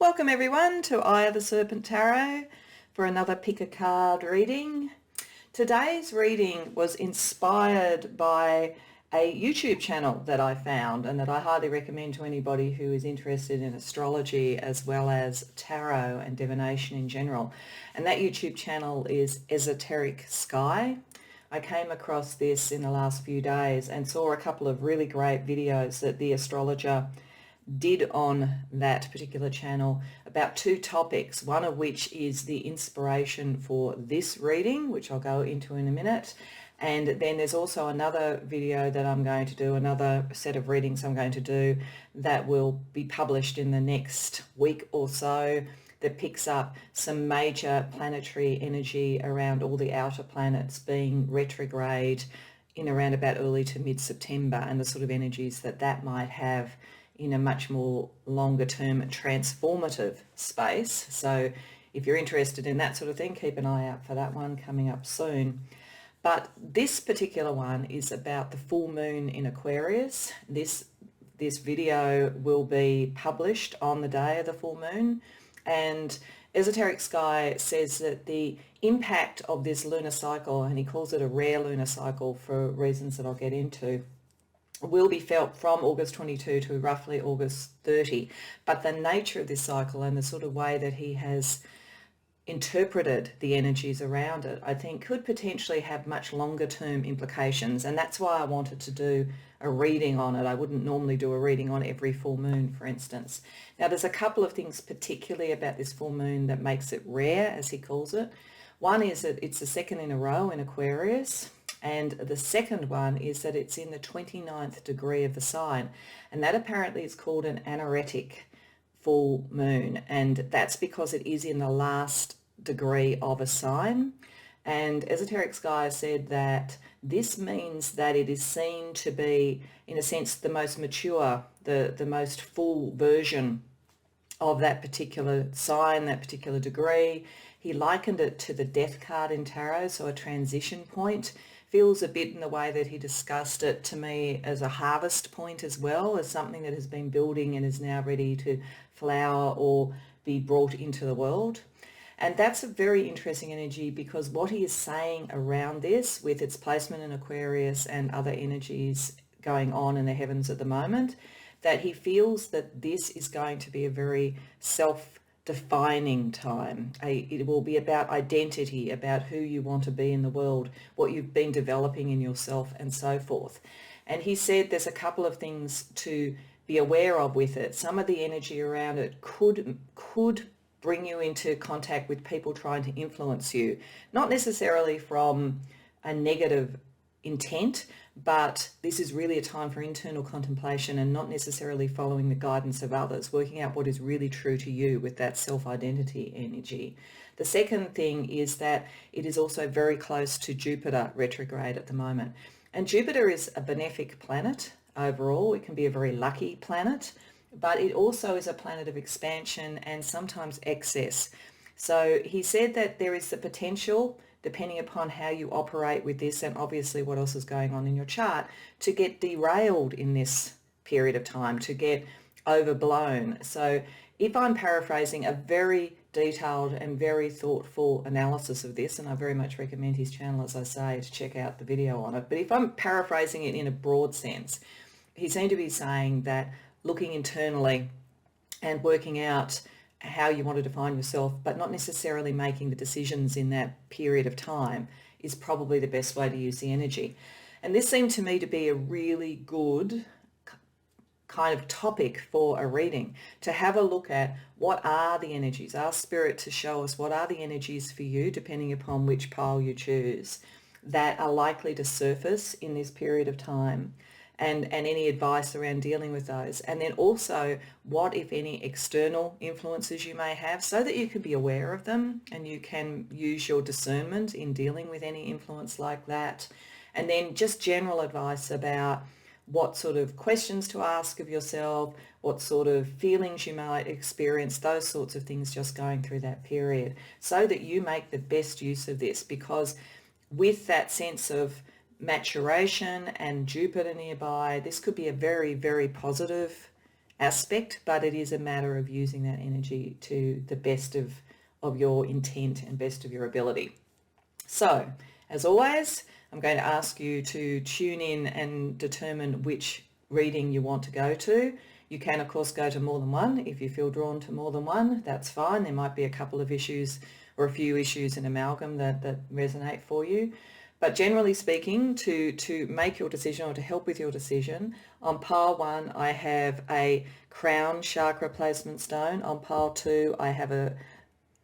Welcome everyone to Eye of the Serpent Tarot for another pick a card reading. Today's reading was inspired by a YouTube channel that I found and that I highly recommend to anybody who is interested in astrology as well as tarot and divination in general. And that YouTube channel is Esoteric Sky. I came across this in the last few days and saw a couple of really great videos that the astrologer did on that particular channel about two topics, one of which is the inspiration for this reading, which I'll go into in a minute. And then there's also another video that I'm going to do, another set of readings I'm going to do that will be published in the next week or so that picks up some major planetary energy around all the outer planets being retrograde in around about early to mid-September and the sort of energies that that might have in a much more longer term transformative space. So if you're interested in that sort of thing, keep an eye out for that one coming up soon. But this particular one is about the full moon in Aquarius. This video will be published on the day of the full moon, and Esoteric Sky says that the impact of this lunar cycle, and he calls it a rare lunar cycle for reasons that I'll get into, will be felt from August 22 to roughly August 30. But the nature of this cycle and the sort of way that he has interpreted the energies around it, I think could potentially have much longer term implications. And that's why I wanted to do a reading on it. I wouldn't normally do a reading on every full moon, for instance. Now, there's a couple of things particularly about this full moon that makes it rare, as he calls it. One is that it's the second in a row in Aquarius. And the second one is that it's in the 29th degree of the sign. And that apparently is called an anaretic full moon. And that's because it is in the last degree of a sign. And Esoteric Sky said that this means that it is seen to be, in a sense, the most mature, the most full version of that particular sign, that particular degree. He likened it to the death card in tarot, so a transition point. Feels a bit in the way that he discussed it to me as a harvest point as well, as something that has been building and is now ready to flower or be brought into the world. And that's a very interesting energy, because what he is saying around this, with its placement in Aquarius and other energies going on in the heavens at the moment, that he feels that this is going to be a very self-defining time. It will be about identity, about who you want to be in the world, what you've been developing in yourself and so forth. And he said there's a couple of things to be aware of with it. Some of the energy around it could bring you into contact with people trying to influence you, not necessarily from a negative intent, but this is really a time for internal contemplation and not necessarily following the guidance of others, working out what is really true to you with that self-identity energy. The second thing is that it is also very close to Jupiter retrograde at the moment. And Jupiter is a benefic planet overall. It can be a very lucky planet, but it also is a planet of expansion and sometimes excess. So he said that there is the potential, depending upon how you operate with this and obviously what else is going on in your chart, to get derailed in this period of time, to get overblown. So if I'm paraphrasing a very detailed and very thoughtful analysis of this, and I very much recommend his channel, as I say, to check out the video on it, but if I'm paraphrasing it in a broad sense, he seemed to be saying that looking internally and working out how you want to define yourself, but not necessarily making the decisions in that period of time, is probably the best way to use the energy. And this seemed to me to be a really good kind of topic for a reading, to have a look at what are the energies, ask Spirit to show us what are the energies for you, depending upon which pile you choose, that are likely to surface in this period of time. And any advice around dealing with those. And then also what, if any, external influences you may have, so that you can be aware of them and you can use your discernment in dealing with any influence like that. And then just general advice about what sort of questions to ask of yourself, what sort of feelings you might experience, those sorts of things just going through that period, so that you make the best use of this. Because with that sense of maturation and Jupiter nearby, this could be a very, very positive aspect, but it is a matter of using that energy to the best of your intent and best of your ability. So, as always, I'm going to ask you to tune in and determine which reading you want to go to. You can, of course, go to more than one. If you feel drawn to more than one, that's fine. There might be a couple of issues or a few issues in amalgam that resonate for you. But generally speaking, to make your decision or to help with your decision, on pile 1, I have a crown chakra placement stone. On pile 2, I have a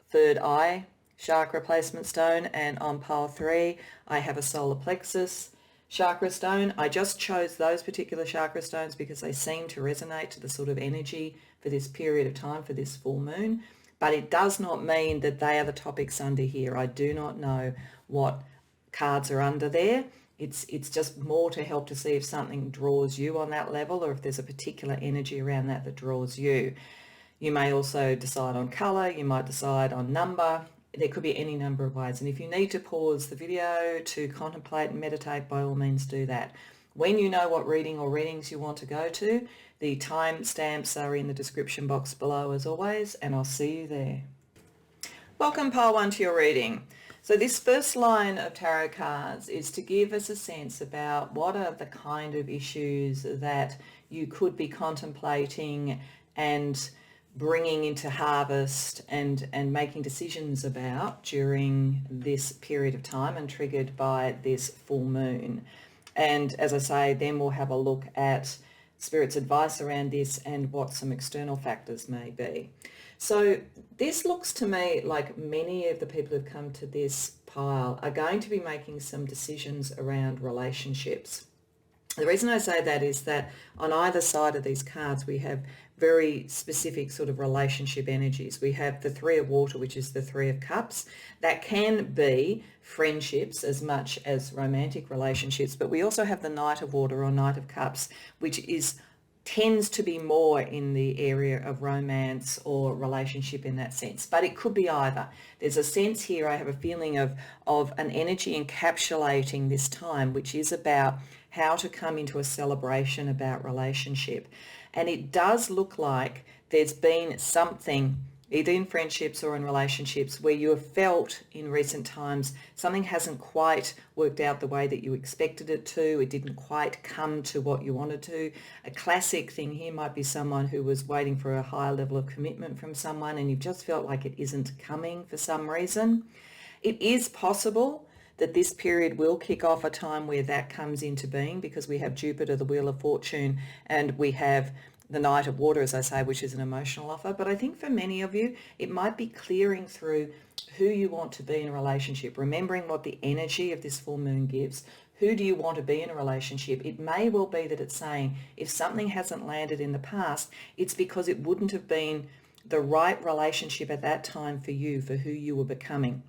third eye chakra placement stone, and on pile 3 I have a solar plexus chakra stone. I just chose those particular chakra stones because they seem to resonate to the sort of energy for this period of time, for this full moon, but it does not mean that they are the topics under here. I do not know what cards are under there. It's just more to help to see if something draws you on that level, or if there's a particular energy around that draws you. You may also decide on colour, you might decide on number. There could be any number of ways. And if you need to pause the video to contemplate and meditate, by all means do that. When you know what reading or readings you want to go to, the timestamps are in the description box below as always, and I'll see you there. Welcome pile 1 to your reading. So this first line of tarot cards is to give us a sense about what are the kind of issues that you could be contemplating and bringing into harvest and making decisions about during this period of time and triggered by this full moon. And as I say, then we'll have a look at Spirit's advice around this and what some external factors may be. So this looks to me like many of the people who've come to this pile are going to be making some decisions around relationships. The reason I say that is that on either side of these cards we have very specific sort of relationship energies. We have the Three of Water, which is the Three of Cups. That can be friendships as much as romantic relationships, but we also have the Knight of Water or Knight of Cups, which tends to be more in the area of romance or relationship in that sense, but it could be either. There's a sense here, I have a feeling of an energy encapsulating this time, which is about how to come into a celebration about relationship. And it does look like there's been something, either in friendships or in relationships, where you have felt in recent times something hasn't quite worked out the way that you expected it to. It didn't quite come to what you wanted to. A classic thing here might be someone who was waiting for a higher level of commitment from someone and you've just felt like it isn't coming for some reason. It is possible that this period will kick off a time where that comes into being, because we have Jupiter, the Wheel of Fortune, and we have the Knight of Water, as I say, which is an emotional offer. But I think for many of you, it might be clearing through who you want to be in a relationship, remembering what the energy of this full moon gives. Who do you want to be in a relationship? It may well be that it's saying if something hasn't landed in the past, it's because it wouldn't have been the right relationship at that time for you, for who you were becoming.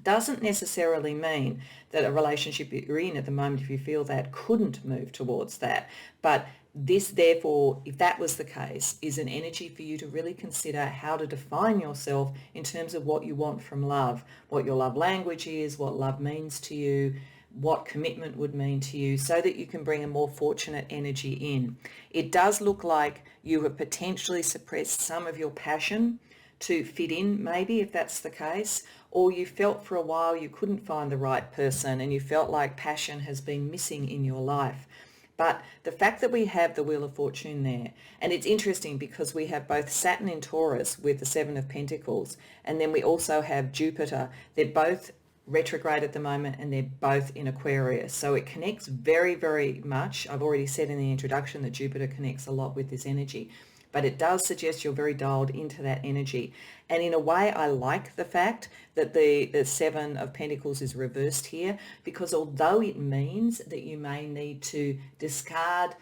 Doesn't necessarily mean that a relationship you're in at the moment, if you feel that, couldn't move towards that. But this, therefore, if that was the case, is an energy for you to really consider how to define yourself in terms of what you want from love, what your love language is, what love means to you, what commitment would mean to you, so that you can bring a more fortunate energy in. It does look like you have potentially suppressed some of your passion to fit in, maybe, if that's the case, or you felt for a while you couldn't find the right person and you felt like passion has been missing in your life. But the fact that we have the Wheel of Fortune there, and it's interesting because we have both Saturn in Taurus with the Seven of Pentacles, and then we also have Jupiter. They're both retrograde at the moment and they're both in Aquarius. So it connects very, very much. I've already said in the introduction that Jupiter connects a lot with this energy, but it does suggest you're very dialed into that energy. And in a way, I like the fact that the Seven of Pentacles is reversed here, because although it means that you may need to discard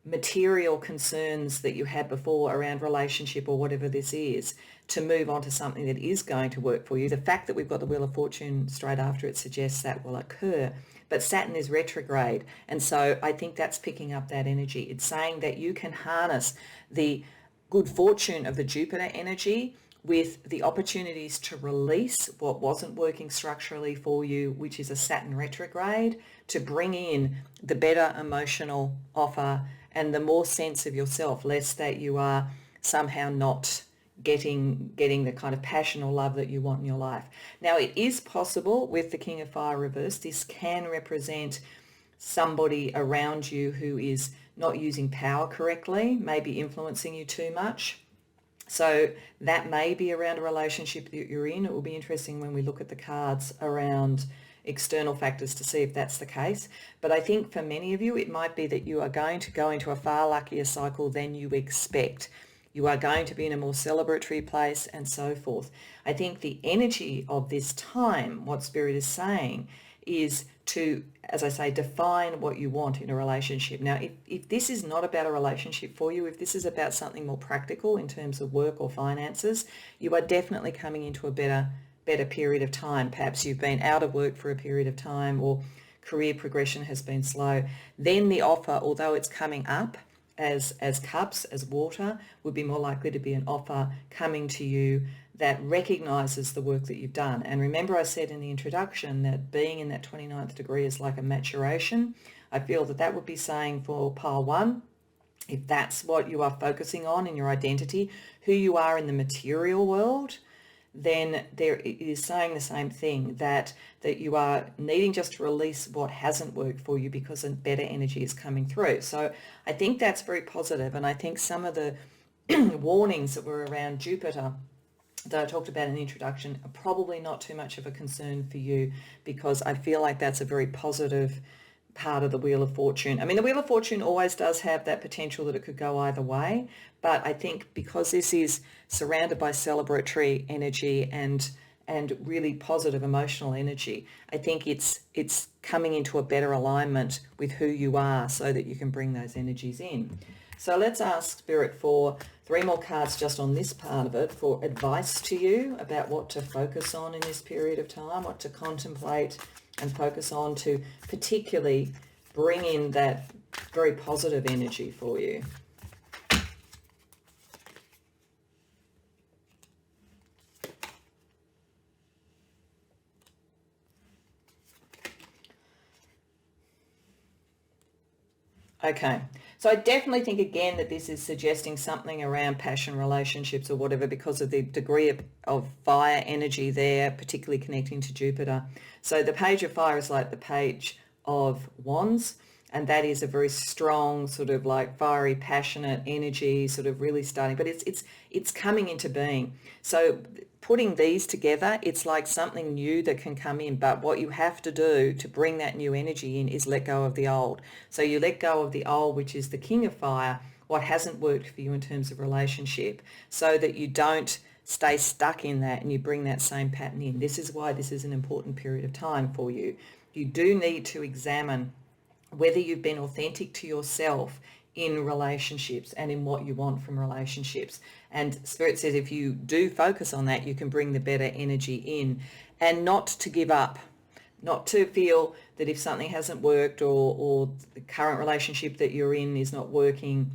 material concerns that you had before around relationship or whatever this is to move on to something that is going to work for you, the fact that we've got the Wheel of Fortune straight after it suggests that will occur. But Saturn is retrograde, and so I think that's picking up that energy. It's saying that you can harness the good fortune of the Jupiter energy with the opportunities to release what wasn't working structurally for you, which is a Saturn retrograde, to bring in the better emotional offer and the more sense of yourself, less that you are somehow not getting the kind of passion or love that you want in your life. Now, it is possible with the King of Fire reversed, this can represent somebody around you who is not using power correctly, maybe influencing you too much. So that may be around a relationship that you're in. It will be interesting when we look at the cards around external factors to see if that's the case. But I think for many of you, it might be that you are going to go into a far luckier cycle than you expect. You are going to be in a more celebratory place and so forth. I think the energy of this time, what Spirit is saying, is to, as I say, define what you want in a relationship. Now, if this is not about a relationship for you, if this is about something more practical in terms of work or finances, you are definitely coming into a better period of time. Perhaps you've been out of work for a period of time, or career progression has been slow. Then the offer, although it's coming up as cups, as water, would be more likely to be an offer coming to you that recognizes the work that you've done. And remember, I said in the introduction that being in that 29th degree is like a maturation. I feel that that would be saying for pile one, if that's what you are focusing on in your identity, who you are in the material world, then there it is saying the same thing, that you are needing just to release what hasn't worked for you because a better energy is coming through. So I think that's very positive. And I think some of the warnings that were around Jupiter that I talked about in the introduction are probably not too much of a concern for you, because I feel like that's a very positive part of the Wheel of Fortune. I mean, the Wheel of Fortune always does have that potential that it could go either way, but I think because this is surrounded by celebratory energy and really positive emotional energy, I think it's coming into a better alignment with who you are so that you can bring those energies in. So let's ask Spirit for 3 more cards just on this part of it for advice to you about what to focus on in this period of time, what to contemplate and focus on to particularly bring in that very positive energy for you. Okay, so I definitely think again that this is suggesting something around passion, relationships or whatever, because of the degree of fire energy there, particularly connecting to Jupiter. So the Page of Fire is like the Page of Wands, and that is a very strong sort of like fiery, passionate energy, sort of really starting, but it's coming into being. So putting these together, it's like something new that can come in, but what you have to do to bring that new energy in is let go of the old. So you let go of the old, which is the King of Fire, what hasn't worked for you in terms of relationship, so that you don't stay stuck in that and you bring that same pattern in. This is why this is an important period of time for you. You do need to examine whether you've been authentic to yourself in relationships and in what you want from relationships. And Spirit says if you do focus on that, you can bring the better energy in, and not to give up, not to feel that if something hasn't worked or the current relationship that you're in is not working,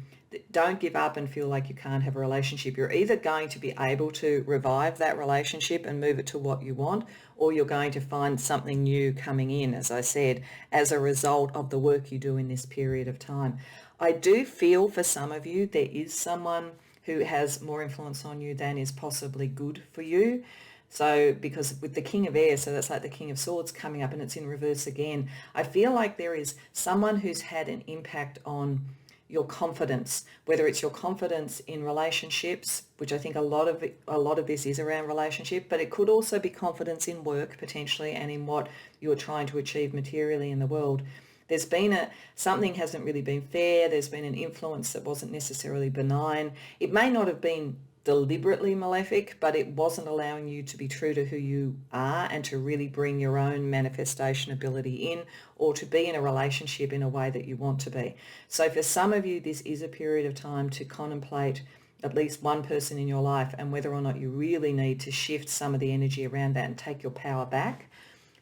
don't give up and feel like you can't have a relationship. You're either going to be able to revive that relationship and move it to what you want, or you're going to find something new coming in, as I said, as a result of the work you do in this period of time. I do feel for some of you there is someone who has more influence on you than is possibly good for you. So because with the King of Air, so that's like the King of Swords coming up and it's in reverse again, I feel like there is someone who's had an impact on your confidence, whether it's your confidence in relationships, which I think a lot of this is around relationship, but it could also be confidence in work potentially and in what you're trying to achieve materially in the world. There's been something hasn't really been fair. There's been an influence that wasn't necessarily benign. It may not have been deliberately malefic, but it wasn't allowing you to be true to who you are and to really bring your own manifestation ability in, or to be in a relationship in a way that you want to be. So for some of you, this is a period of time to contemplate at least one person in your life and whether or not you really need to shift some of the energy around that and take your power back.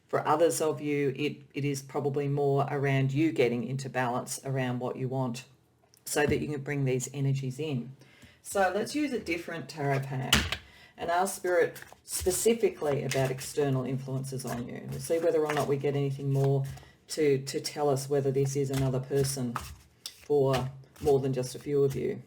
For others of you, it is probably more around you getting into balance around what you want so that you can bring these energies in. So let's use a different tarot pack and ask Spirit specifically about external influences on you. We'll see whether or not we get anything more to tell us whether this is another person for more than just a few of you.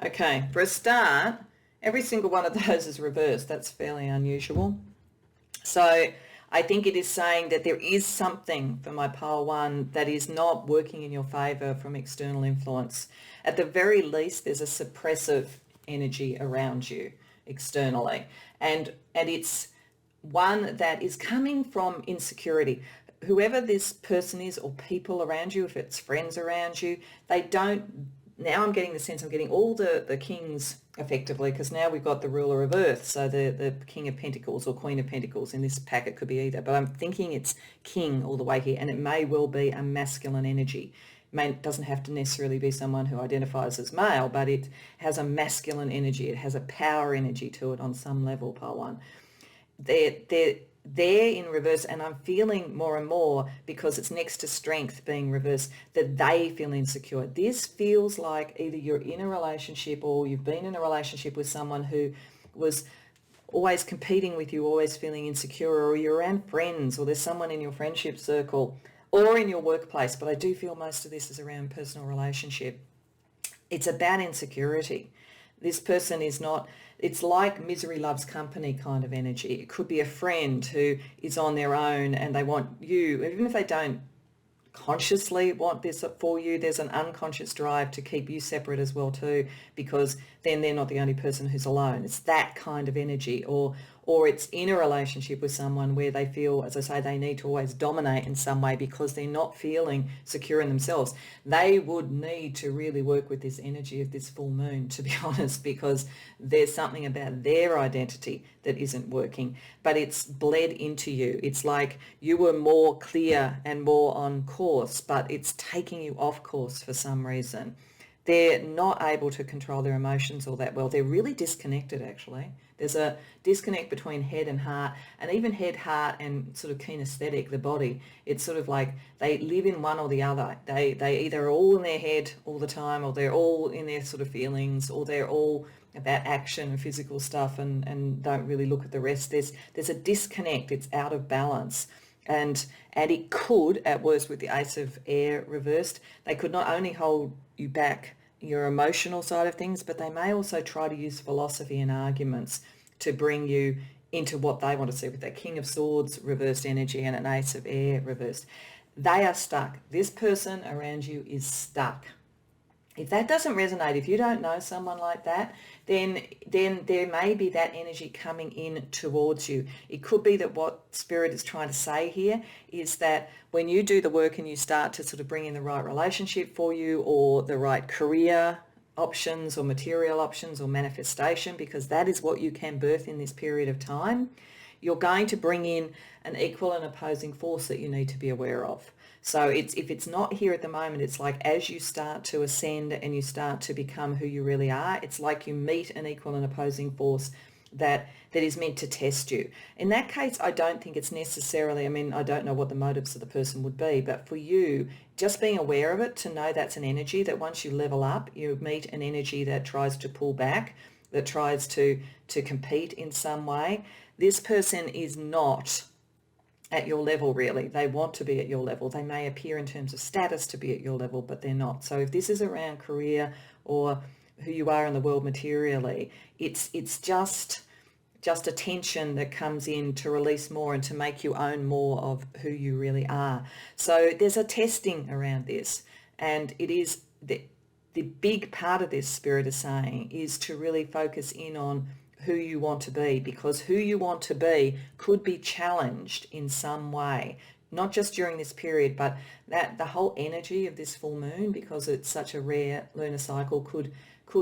Okay, for a start, every single one of those is reversed. That's fairly unusual. So I think it is saying that there is something for my pile one that is not working in your favour from external influence. At the very least, there's a suppressive energy around you externally. And it's one that is coming from insecurity. Whoever this person is, or people around you, if it's friends around you, they don't, now I'm getting the sense, I'm getting all the kings effectively, because now we've got the ruler of earth, so the king of pentacles or queen of pentacles. In this pack it could be either, but I'm thinking it's king all the way here, and it may well be a masculine energy. It doesn't have to necessarily be someone who identifies as male, but it has a masculine energy, it has a power energy to it on some level, pile one. They're in reverse, and I'm feeling more and more, because it's next to strength being reversed, that they feel insecure. This feels like either you're in a relationship or you've been in a relationship with someone who was always competing with you, always feeling insecure, or you're around friends, or there's someone in your friendship circle or in your workplace. But I do feel most of this is around personal relationship. It's about insecurity. This person is not, it's like misery loves company kind of energy. It could be a friend who is on their own and they want you, even if they don't consciously want this for you, there's an unconscious drive to keep you separate as well too, because then they're not the only person who's alone. It's that kind of energy. Or it's in a relationship with someone where they feel, as I say, they need to always dominate in some way because they're not feeling secure in themselves. They would need to really work with this energy of this full moon, to be honest, because there's something about their identity that isn't working, but it's bled into you. It's like you were more clear and more on course, but it's taking you off course for some reason. They're not able to control their emotions all that well. They're really disconnected, actually. There's a disconnect between head and heart, and even head, heart, and sort of kinesthetic, the body. It's sort of like they live in one or the other. They either are all in their head all the time, or they're all in their sort of feelings, or they're all about action and physical stuff and don't really look at the rest. There's a disconnect. It's out of balance. And it could, at worst, with the Ace of Air reversed, they could not only hold you back, your emotional side of things, but they may also try to use philosophy and arguments to bring you into what they want to see, with that King of Swords reversed energy and an Ace of Air reversed. They are stuck. This person around you is stuck. If that doesn't resonate, if you don't know someone like that, then there may be that energy coming in towards you. It could be that what Spirit is trying to say here is that when you do the work and you start to sort of bring in the right relationship for you, or the right career options, or material options, or manifestation, because that is what you can birth in this period of time, you're going to bring in an equal and opposing force that you need to be aware of. So if it's not here at the moment, it's like as you start to ascend and you start to become who you really are, it's like you meet an equal and opposing force that is meant to test you. In that case, I don't think it's necessarily, I don't know what the motives of the person would be, but for you, just being aware of it, to know that's an energy that once you level up, you meet an energy that tries to pull back, that tries to compete in some way. This person is not at your level, really. They want to be at your level. They may appear in terms of status to be at your level, but they're not. So if this is around career or who you are in the world materially, it's just a tension that comes in to release more and to make you own more of who you really are. So there's a testing around this, and it is the big part of this, Spirit is saying, is to really focus in on who you want to be, because who you want to be could be challenged in some way, not just during this period, but that the whole energy of this full moon, because it's such a rare lunar cycle, could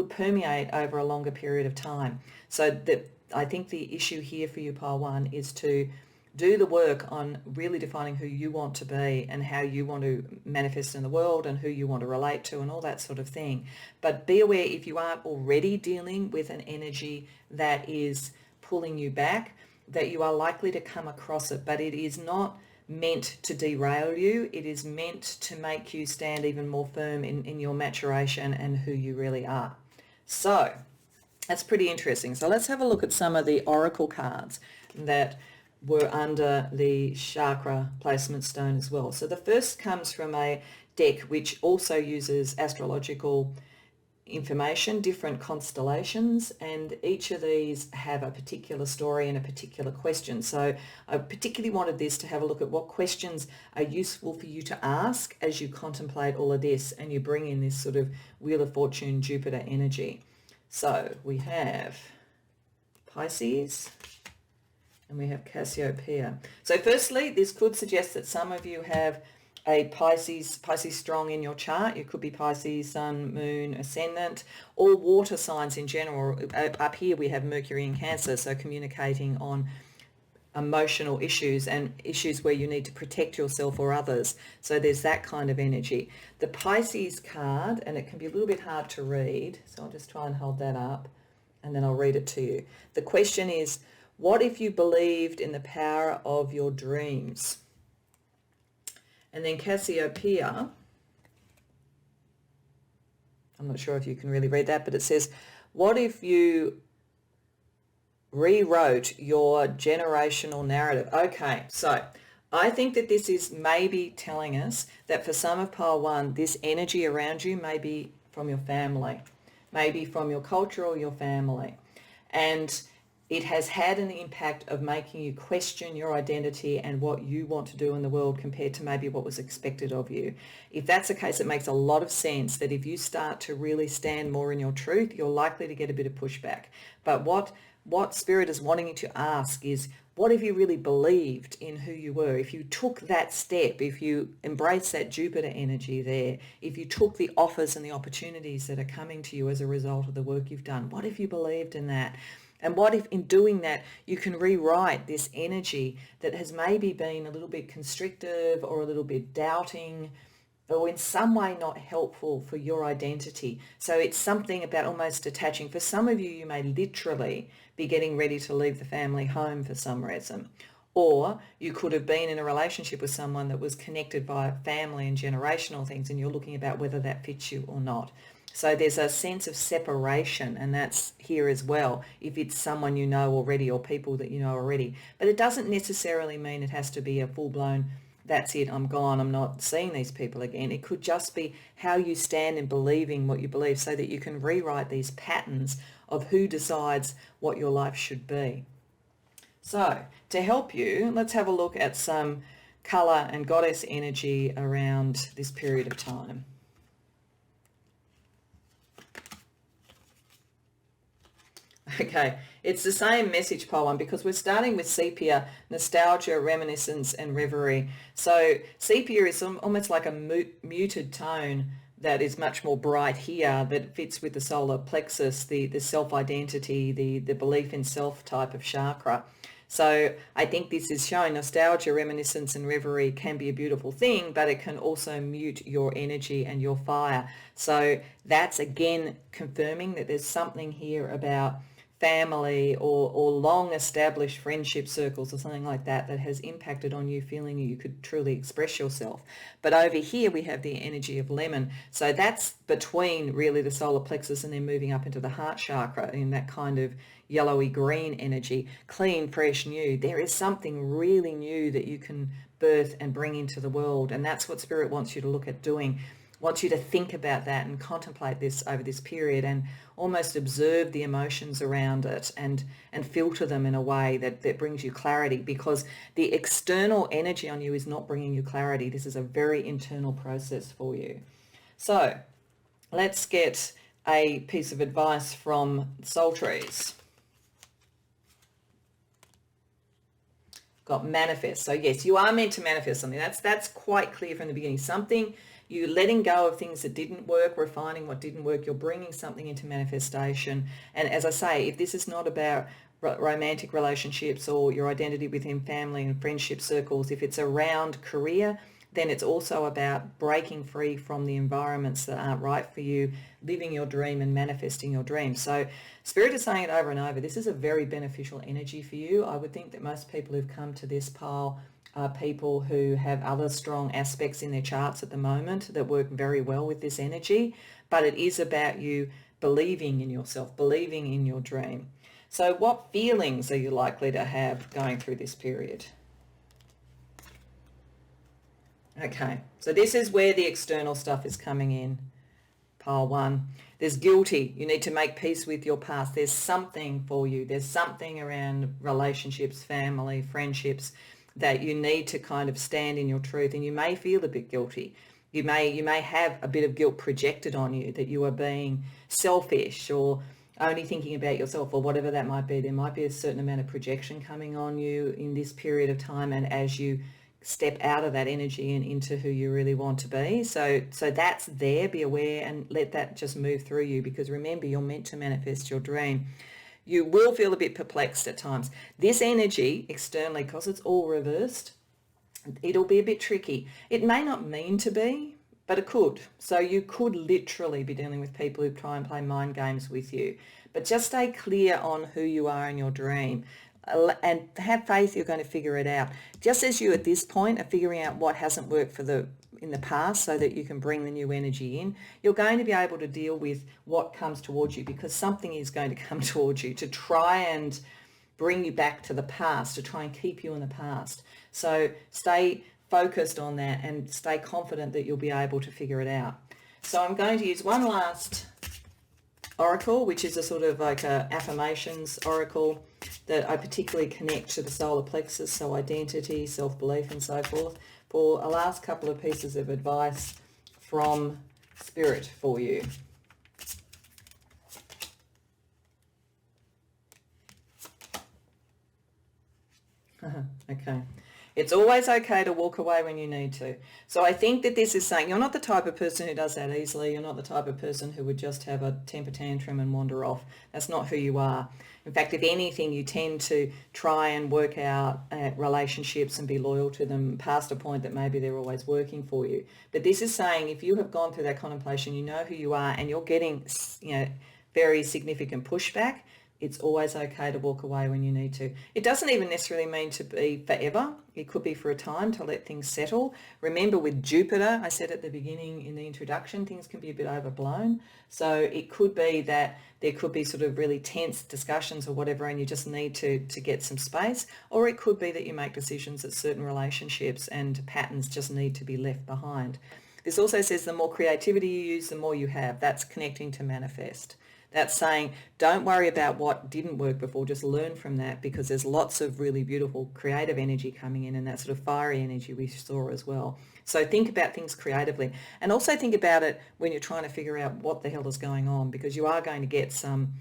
permeate over a longer period of time. So I think the issue here for you, pile one, is to do the work on really defining who you want to be and how you want to manifest in the world and who you want to relate to and all that sort of thing. But be aware, if you aren't already dealing with an energy that is pulling you back, that you are likely to come across it, but it is not meant to derail you. It is meant to make you stand even more firm in your maturation and who you really are. So that's pretty interesting. So let's have a look at some of the oracle cards that were under the chakra placement stone as well. So the first comes from a deck which also uses astrological information, different constellations, and each of these have a particular story and a particular question. So I particularly wanted this to have a look at what questions are useful for you to ask as you contemplate all of this and you bring in this sort of Wheel of Fortune Jupiter energy. So we have Pisces and we have Cassiopeia. So firstly, this could suggest that some of you have a Pisces strong in your chart. You could be Pisces, Sun, Moon, Ascendant, or water signs in general. Up here we have Mercury in Cancer, so communicating on emotional issues and issues where you need to protect yourself or others. So there's that kind of energy. The Pisces card, and it can be a little bit hard to read, so I'll just try and hold that up and then I'll read it to you. The question is, what if you believed in the power of your dreams? And then Cassiopeia, I'm not sure if you can really read that, but it says, what if you rewrote your generational narrative? Okay, so I think that this is maybe telling us that for some of pile one, this energy around you may be from your family, maybe from your culture or your family. And it has had an impact of making you question your identity and what you want to do in the world compared to maybe what was expected of you. If that's the case, it makes a lot of sense that if you start to really stand more in your truth, you're likely to get a bit of pushback. But what Spirit is wanting you to ask is, what if you really believed in who you were? If you took that step, if you embrace that Jupiter energy there, if you took the offers and the opportunities that are coming to you as a result of the work you've done, what if you believed in that? And what if in doing that, you can rewrite this energy that has maybe been a little bit constrictive or a little bit doubting or in some way not helpful for your identity. So it's something about almost detaching. For some of you, you may literally be getting ready to leave the family home for some reason. Or you could have been in a relationship with someone that was connected by family and generational things, and you're looking about whether that fits you or not. So there's a sense of separation, and that's here as well, if it's someone you know already or people that you know already. But it doesn't necessarily mean it has to be a full-blown, that's it, I'm gone, I'm not seeing these people again. It could just be how you stand in believing what you believe so that you can rewrite these patterns of who decides what your life should be. So to help you, let's have a look at some colour and goddess energy around this period of time. Okay, it's the same message, pile one, because we're starting with sepia, nostalgia, reminiscence, and reverie. So sepia is almost like a muted tone that is much more bright here, that fits with the solar plexus, the self-identity, the belief in self type of chakra. So I think this is showing nostalgia, reminiscence, and reverie can be a beautiful thing, but it can also mute your energy and your fire. So that's again confirming that there's something here about family or long established friendship circles or something like that that has impacted on you feeling you could truly express yourself. But over here we have the energy of lemon. So that's between really the solar plexus and then moving up into the heart chakra in that kind of yellowy green energy, clean, fresh, new. There is something really new that you can birth and bring into the world. And that's what Spirit wants you to look at doing. Wants you to think about that and contemplate this over this period and almost observe the emotions around it and filter them in a way that brings you clarity, because the external energy on you is not bringing you clarity. This is a very internal process for you. So let's get a piece of advice from Soul Trees. Got manifest. So yes, you are meant to manifest something. That's quite clear from the beginning. Something, you're letting go of things that didn't work, refining what didn't work. You're bringing something into manifestation. And as I say, if this is not about romantic relationships or your identity within family and friendship circles, if it's around career, then it's also about breaking free from the environments that aren't right for you, living your dream and manifesting your dream. So Spirit is saying it over and over. This is a very beneficial energy for you. I would think that most people who've come to this pile are people who have other strong aspects in their charts at the moment that work very well with this energy, but it is about you believing in yourself, believing in your dream. So what feelings are you likely to have going through this period? Okay, so this is where the external stuff is coming in. Pile 1. There's guilty. You need to make peace with your past. There's something for you. There's something around relationships, family, friendships that you need to kind of stand in your truth, and you may feel a bit guilty. You may have a bit of guilt projected on you that you are being selfish or only thinking about yourself or whatever that might be. There might be a certain amount of projection coming on you in this period of time, and as you step out of that energy and into who you really want to be. So that's there. Be aware and let that just move through you, because remember, you're meant to manifest your dream. You will feel a bit perplexed at times. This energy externally, because it's all reversed, it'll be a bit tricky. It may not mean to be, but it could. So you could literally be dealing with people who try and play mind games with you. But just stay clear on who you are in your dream. And have faith you're going to figure it out. Just as you at this point are figuring out what hasn't worked in the past so that you can bring the new energy in, you're going to be able to deal with what comes towards you, because something is going to come towards you to try and bring you back to the past, to try and keep you in the past. So stay focused on that and stay confident that you'll be able to figure it out. So I'm going to use one last oracle, which is a sort of like a affirmations oracle that I particularly connect to the solar plexus, so identity, self-belief and so forth, for a last couple of pieces of advice from Spirit for you. Okay. It's always okay to walk away when you need to. So I think that this is saying you're not the type of person who does that easily. You're not the type of person who would just have a temper tantrum and wander off. That's not who you are. In fact, if anything, you tend to try and work out relationships and be loyal to them past a point that maybe they're always working for you. But this is saying if you have gone through that contemplation, you know who you are, and you're getting, very significant pushback, it's always okay to walk away when you need to. It doesn't even necessarily mean to be forever. It could be for a time to let things settle. Remember, with Jupiter, I said at the beginning in the introduction, things can be a bit overblown. So it could be that there could be sort of really tense discussions or whatever, and you just need to get some space. Or it could be that you make decisions that certain relationships and patterns just need to be left behind. This also says the more creativity you use, the more you have. That's connecting to manifest. That's saying don't worry about what didn't work before, just learn from that, because there's lots of really beautiful creative energy coming in, and that sort of fiery energy we saw as well. So think about things creatively, and also think about it when you're trying to figure out what the hell is going on, because you are going to get some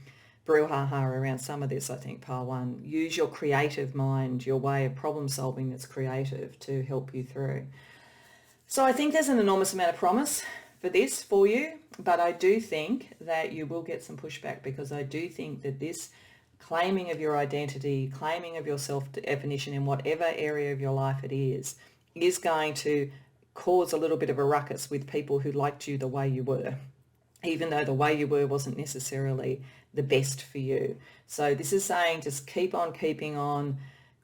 brouhaha around some of this, I think, Pile 1. Use your creative mind, your way of problem solving that's creative to help you through. So I think there's an enormous amount of promise for this for you, but I do think that you will get some pushback, because I do think that this claiming of your identity, claiming of your self-definition in whatever area of your life it is going to cause a little bit of a ruckus with people who liked you the way you were, even though the way you were wasn't necessarily the best for you. So this is saying just keep on keeping on,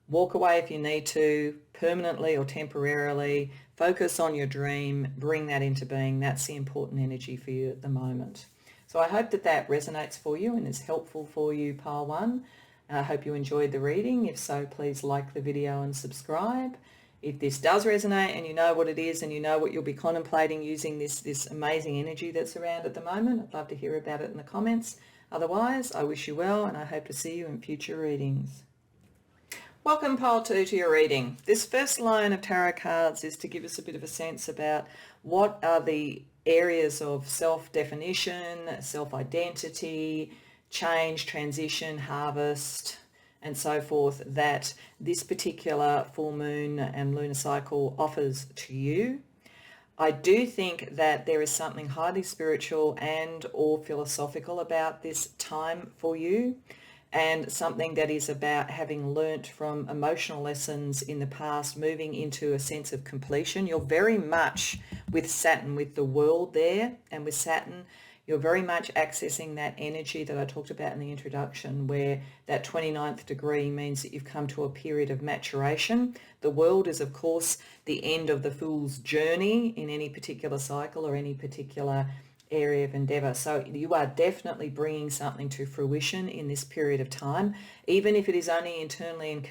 walk away if you need to, permanently or temporarily. Focus on your dream, bring that into being. That's the important energy for you at the moment. So I hope that that resonates for you and is helpful for you, Pile 1. I hope you enjoyed the reading. If so, please like the video and subscribe. If this does resonate and you know what it is and you know what you'll be contemplating using this amazing energy that's around at the moment, I'd love to hear about it in the comments. Otherwise, I wish you well, and I hope to see you in future readings. Welcome, Pile 2, to your reading. This first line of tarot cards is to give us a bit of a sense about what are the areas of self-definition, self-identity, change, transition, harvest, and so forth that this particular full moon and lunar cycle offers to you. I do think that there is something highly spiritual and or philosophical about this time for you, and something that is about having learnt from emotional lessons in the past, moving into a sense of completion. You're very much with Saturn, with the world there, and with Saturn, You're very much accessing that energy that I talked about in the introduction, where that 29th degree means that you've come to a period of maturation. The world is, of course, the end of the Fool's journey in any particular cycle or any particular area of endeavor. So you are definitely bringing something to fruition in this period of time, even if it is only internally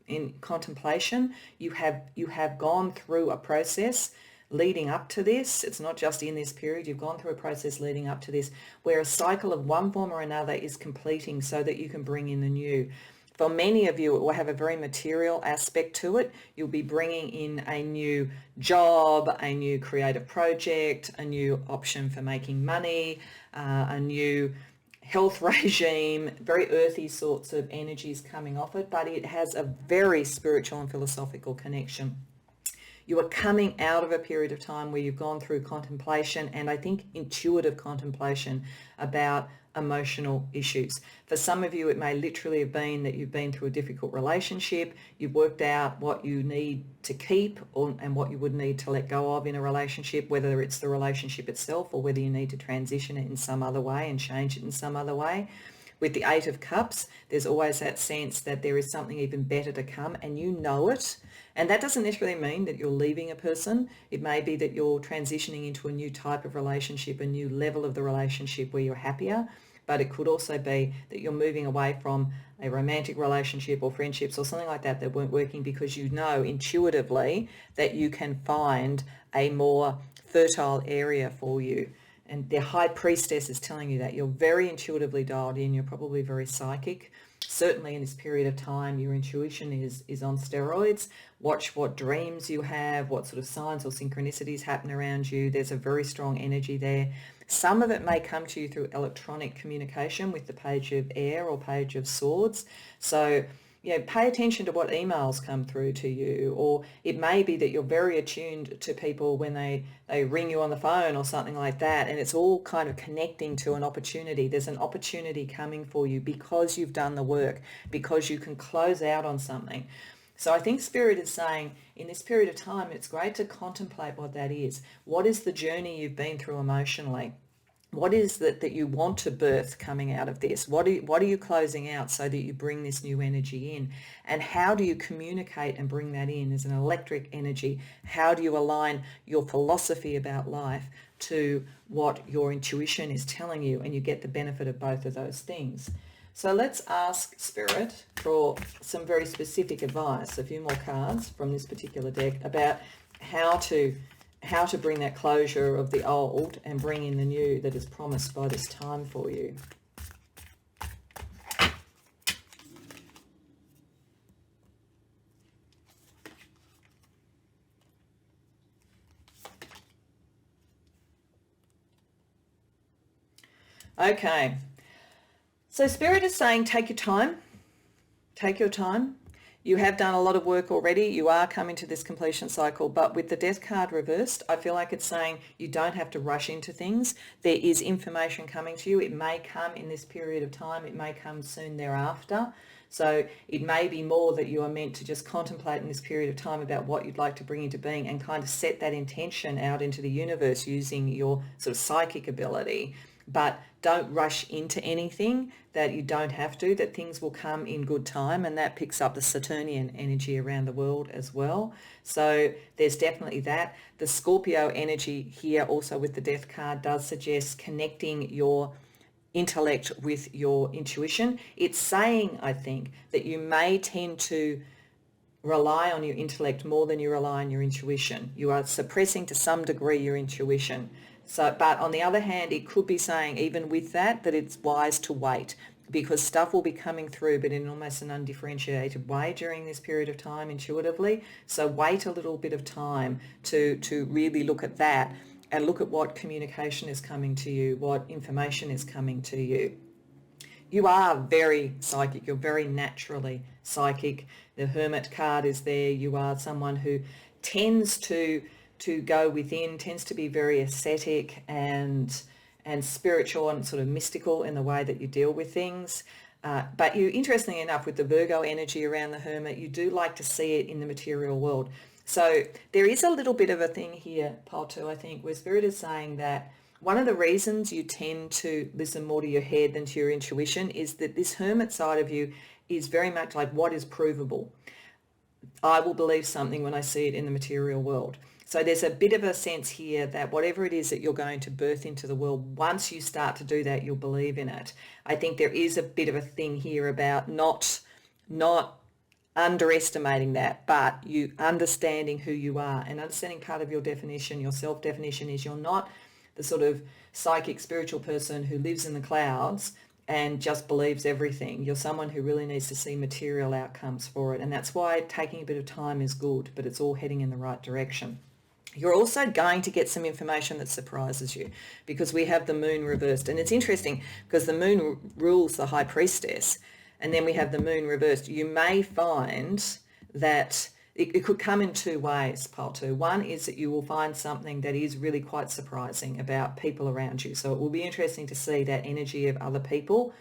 in contemplation. You have gone through a process leading up to this. It's not just in this period. You've gone through a process leading up to this where a cycle of one form or another is completing so that you can bring in the new. For many of you, it will have a very material aspect to it. You'll be bringing in a new job, a new creative project, a new option for making money, a new health regime, very earthy sorts of energies coming off it, but it has a very spiritual and philosophical connection. You are coming out of a period of time where you've gone through contemplation, and I think intuitive contemplation about emotional issues. For some of you, it may literally have been that you've been through a difficult relationship, you've worked out what you need to keep and what you would need to let go of in a relationship, whether it's the relationship itself or whether you need to transition it in some other way and change it in some other way. With the Eight of Cups, there's always that sense that there is something even better to come, and you know it. And that doesn't necessarily mean that you're leaving a person. It may be that you're transitioning into a new type of relationship, a new level of the relationship where you're happier. But it could also be that you're moving away from a romantic relationship or friendships or something like that that weren't working, because you know intuitively that you can find a more fertile area for you. And the High Priestess is telling you that you're very intuitively dialed in. You're probably very psychic. Certainly in this period of time, your intuition is on steroids. Watch what dreams you have, what sort of signs or synchronicities happen around you. There's a very strong energy there. Some of it may come to you through electronic communication with the Page of Air or Page of Swords. So pay attention to what emails come through to you, or it may be that you're very attuned to people when they ring you on the phone or something like that, and it's all kind of connecting to an opportunity. There's an opportunity coming for you because you've done the work, because you can close out on something. So I think Spirit is saying in this period of time, it's great to contemplate what that is. What is the journey you've been through emotionally? What is that you want to birth coming out of this? What are you closing out so that you bring this new energy in? And how do you communicate and bring that in as an electric energy? How do you align your philosophy about life to what your intuition is telling you, and you get the benefit of both of those things? So let's ask Spirit for some very specific advice, a few more cards from this particular deck, about how to bring that closure of the old and bring in the new that is promised by this time for you. Okay, so Spirit is saying take your time. Take your time. You have done a lot of work already. You are coming to this completion cycle, but with the Death card reversed, I feel like it's saying you don't have to rush into things. There is information coming to you. It may come in this period of time. It may come soon thereafter. So it may be more that you are meant to just contemplate in this period of time about what you'd like to bring into being and kind of set that intention out into the universe using your sort of psychic ability. But don't rush into anything that you don't have to, that things will come in good time, and that picks up the Saturnian energy around the world as well. So there's definitely that. The Scorpio energy here also with the Death card does suggest connecting your intellect with your intuition. It's saying, I think, that you may tend to rely on your intellect more than you rely on your intuition. You are suppressing to some degree your intuition. So, but on the other hand, it could be saying even with that it's wise to wait, because stuff will be coming through, but in almost an undifferentiated way during this period of time intuitively. So wait a little bit of time to really look at that and look at what communication is coming to you, what information is coming to you. You are very psychic. You're very naturally psychic. The Hermit card is there. You are someone who tends to go within, tends to be very ascetic and spiritual and sort of mystical in the way that you deal with things. But you, interestingly enough, with the Virgo energy around the Hermit, you do like to see it in the material world. So there is a little bit of a thing here, Pile 2, I think, where Spirit is saying that one of the reasons you tend to listen more to your head than to your intuition is that this hermit side of you is very much like what is provable. I will believe something when I see it in the material world. So there's a bit of a sense here that whatever it is that you're going to birth into the world, once you start to do that, you'll believe in it. I think there is a bit of a thing here about not underestimating that, but you understanding who you are and understanding part of your definition, your self-definition is you're not the sort of psychic spiritual person who lives in the clouds and just believes everything. You're someone who really needs to see material outcomes for it. And that's why taking a bit of time is good, but it's all heading in the right direction. You're also going to get some information that surprises you because we have the moon reversed. And it's interesting because the moon rules the high priestess and then we have the moon reversed. You may find that it could come in two ways, pile two. One is that you will find something that is really quite surprising about people around you. So it will be interesting to see that energy of other people,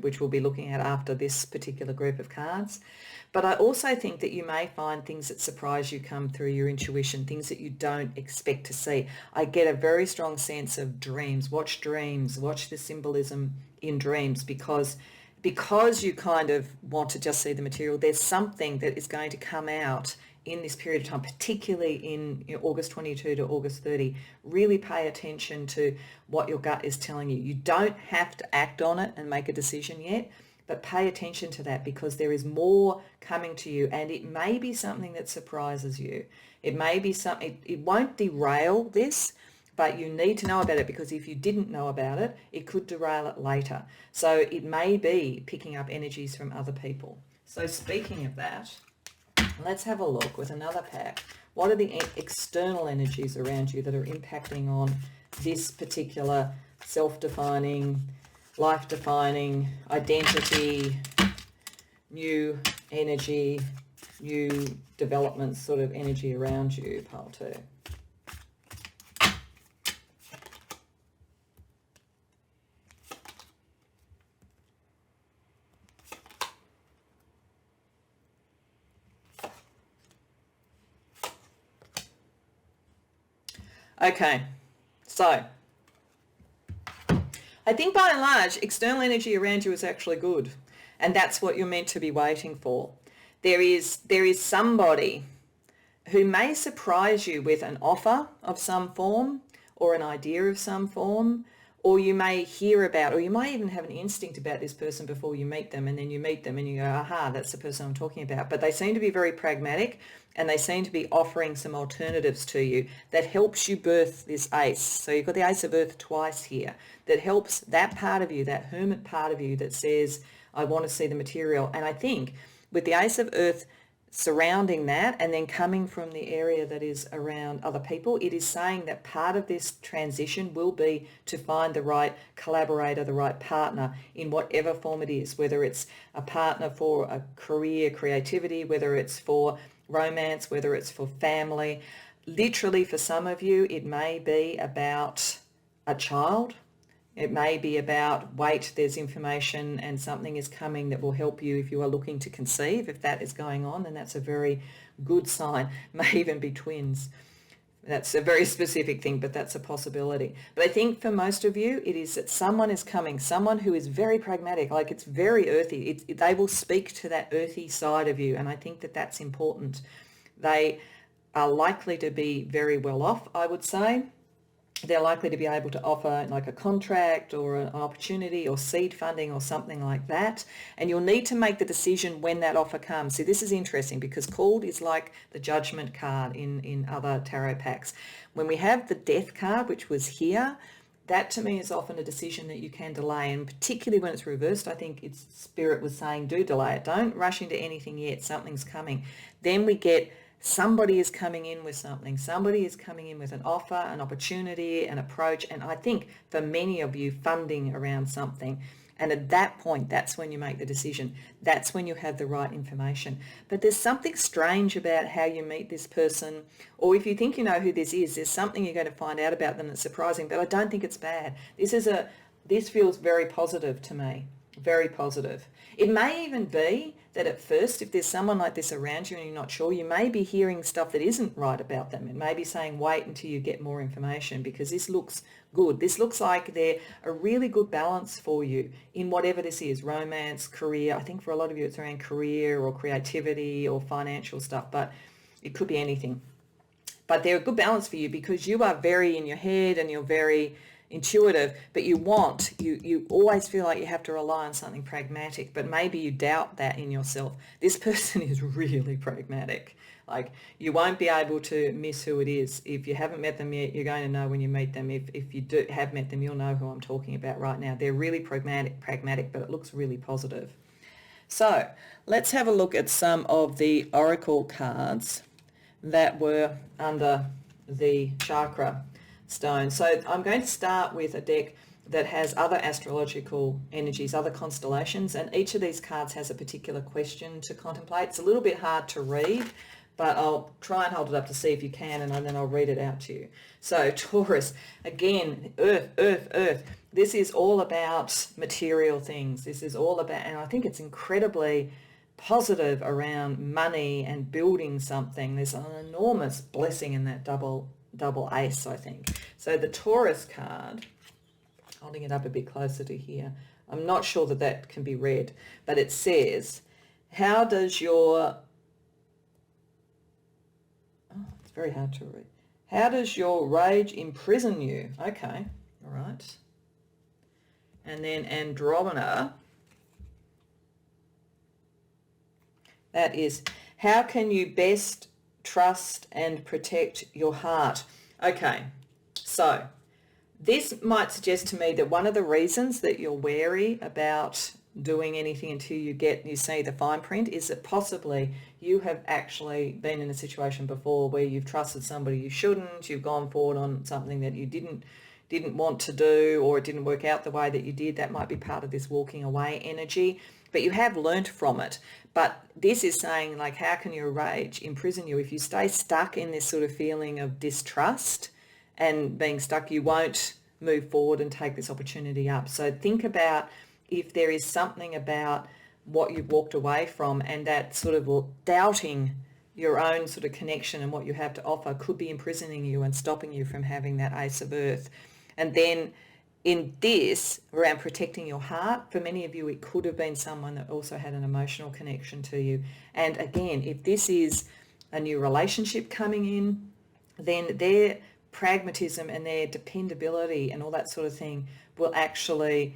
which we'll be looking at after this particular group of cards. But I also think that you may find things that surprise you come through your intuition, things that you don't expect to see. I get a very strong sense of dreams. Watch the symbolism in dreams because you kind of want to just see the material, there's something that is going to come out in this period of time, particularly in August 22 to August 30. Really pay attention to what your gut is telling you. You don't have to act on it and make a decision yet, but pay attention to that because there is more coming to you and it may be something that surprises you. It may be something, it won't derail this, but you need to know about it because if you didn't know about it, it could derail it later. So it may be picking up energies from other people. So speaking of that, let's have a look with another pack. What are the external energies around you that are impacting on this particular self-defining, life-defining, identity, new energy, new development sort of energy around you, pile two? Okay, so I think by and large, external energy around you is actually good. And that's what you're meant to be waiting for. There is somebody who may surprise you with an offer of some form or an idea of some form, or you may hear about, or you might even have an instinct about this person before you meet them, and then you meet them and you go, aha, that's the person I'm talking about. But they seem to be very pragmatic and they seem to be offering some alternatives to you that helps you birth this ace. So you've got the ace of earth twice here. That helps that part of you, that hermit part of you that says, I want to see the material. And I think with the ace of earth surrounding that and then coming from the area that is around other people, it is saying that part of this transition will be to find the right collaborator, the right partner in whatever form it is, whether it's a partner for a career, creativity, whether it's for romance, whether it's for family. Literally for some of you, it may be about a child. It may be about, wait, there's information and something is coming that will help you if you are looking to conceive. If that is going on, then that's a very good sign. May even be twins. That's a very specific thing, but that's a possibility. But I think for most of you, it is that someone is coming, someone who is very pragmatic, like it's very earthy. They will speak to that earthy side of you, and I think that that's important. They are likely to be very well off, I would say. They're likely to be able to offer like a contract or an opportunity or seed funding or something like that. And you'll need to make the decision when that offer comes. See, this is interesting because called is like the judgment card in other tarot packs. When we have the death card, which was here, that to me is often a decision that you can delay. And particularly when it's reversed, I think it's Spirit was saying, do delay it. Don't rush into anything yet. Something's coming. Then we get somebody is coming in with something. Somebody is coming in with an offer, an opportunity, an approach. And I think for many of you, funding around something. And at that point, that's when you make the decision. That's when you have the right information. But there's something strange about how you meet this person. Or if you think you know who this is, there's something you're going to find out about them that's surprising. But I don't think it's bad. This feels very positive to me. Very positive. It may even be that at first, if there's someone like this around you and you're not sure, you may be hearing stuff that isn't right about them. It may be saying, wait until you get more information, because this looks good. This looks like they're a really good balance for you in whatever this is, romance, career. I think for a lot of you it's around career or creativity or financial stuff, but it could be anything. But they're a good balance for you because you are very in your head and you're very intuitive, but you always feel like you have to rely on something pragmatic, but maybe you doubt that in yourself. This person is really pragmatic. Like, you won't be able to miss who it is. If you haven't met them yet, you're going to know when you meet them. If you do have met them, you'll know who I'm talking about right now. They're really pragmatic, but it looks really positive. So let's have a look at some of the oracle cards that were under the chakra stone. So I'm going to start with a deck that has other astrological energies, other constellations, and each of these cards has a particular question to contemplate. It's a little bit hard to read, but I'll try and hold it up to see if you can, and then I'll read it out to you. So Taurus, again, earth. This is all about material things. This is all about, and I think it's incredibly positive around money and building something. There's an enormous blessing in that double ace, I think. So the Taurus card, holding it up a bit closer to here, I'm not sure that can be read, but it says, how does your, it's very hard to read. How does your rage imprison you? Okay, all right. And then Andromeda, that is, how can you best trust and protect your heart? Okay, so this might suggest to me that one of the reasons that you're wary about doing anything until you see the fine print is that possibly you have actually been in a situation before where you've trusted somebody you shouldn't, you've gone forward on something that you didn't want to do, or it didn't work out the way that you did. That might be part of this walking away energy, but you have learnt from it. But this is saying, like, how can your rage imprison you? If you stay stuck in this sort of feeling of distrust and being stuck, you won't move forward and take this opportunity up. So think about if there is something about what you've walked away from, and that sort of doubting your own sort of connection and what you have to offer could be imprisoning you and stopping you from having that ace of earth. And then in this, around protecting your heart, for many of you, it could have been someone that also had an emotional connection to you. And again, if this is a new relationship coming in, then their pragmatism and their dependability and all that sort of thing will actually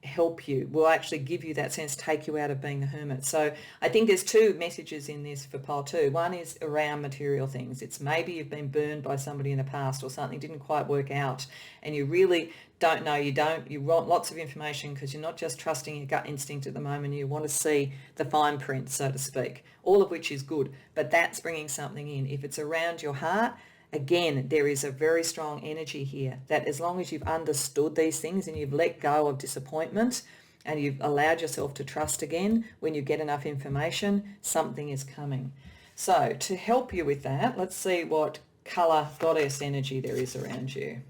help you, will actually give you that sense, take you out of being the hermit. So I think there's two messages in this for pile 2. One is around material things. It's maybe you've been burned by somebody in the past, or something didn't quite work out, and you really don't know, you want lots of information because you're not just trusting your gut instinct at the moment. You want to see the fine print, so to speak, all of which is good, but that's bringing something in. If it's around your heart, again, there is a very strong energy here that as long as you've understood these things and you've let go of disappointment and you've allowed yourself to trust again, when you get enough information, something is coming. So to help you with that, let's see what colour goddess energy there is around you.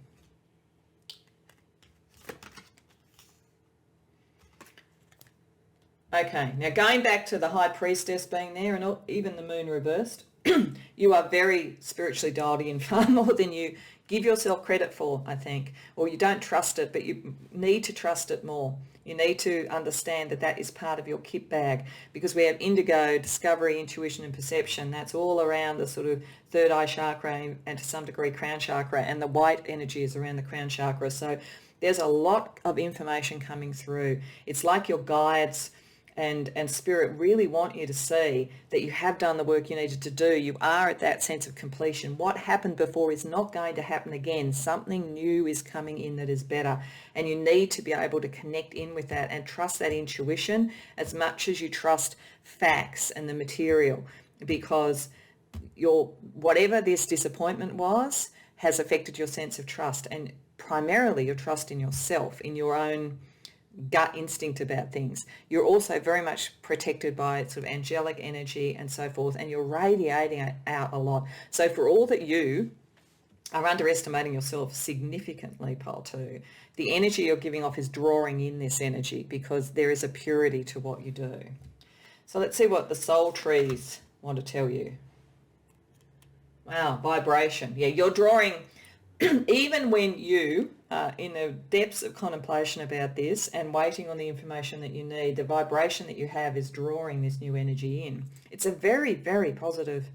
Okay, now going back to the High Priestess being there and even the moon reversed, you are very spiritually dialed in, far more than you give yourself credit for, I think. Or you don't trust it, but you need to trust it more. You need to understand that that is part of your kit bag, because we have indigo, discovery, intuition and perception. That's all around the sort of third eye chakra and to some degree crown chakra, and the white energy is around the crown chakra. So there's a lot of information coming through. It's like your guides and spirit really want you to see that you have done the work you needed to do. You are at that sense of completion. What happened before is not going to happen again. Something new is coming in that is better, and you need to be able to connect in with that and trust that intuition as much as you trust facts and the material, because whatever this disappointment was has affected your sense of trust, and primarily your trust in yourself, in your own gut instinct about things. You're also very much protected by sort of angelic energy and so forth, and you're radiating it out a lot. So for all that you are underestimating yourself significantly, pile 2. The energy you're giving off is drawing in this energy because there is a purity to what you do. So let's see what the soul trees want to tell you. Wow, vibration. Yeah, you're drawing, even when you are in the depths of contemplation about this and waiting on the information that you need, the vibration that you have is drawing this new energy in. It's a very, very positive,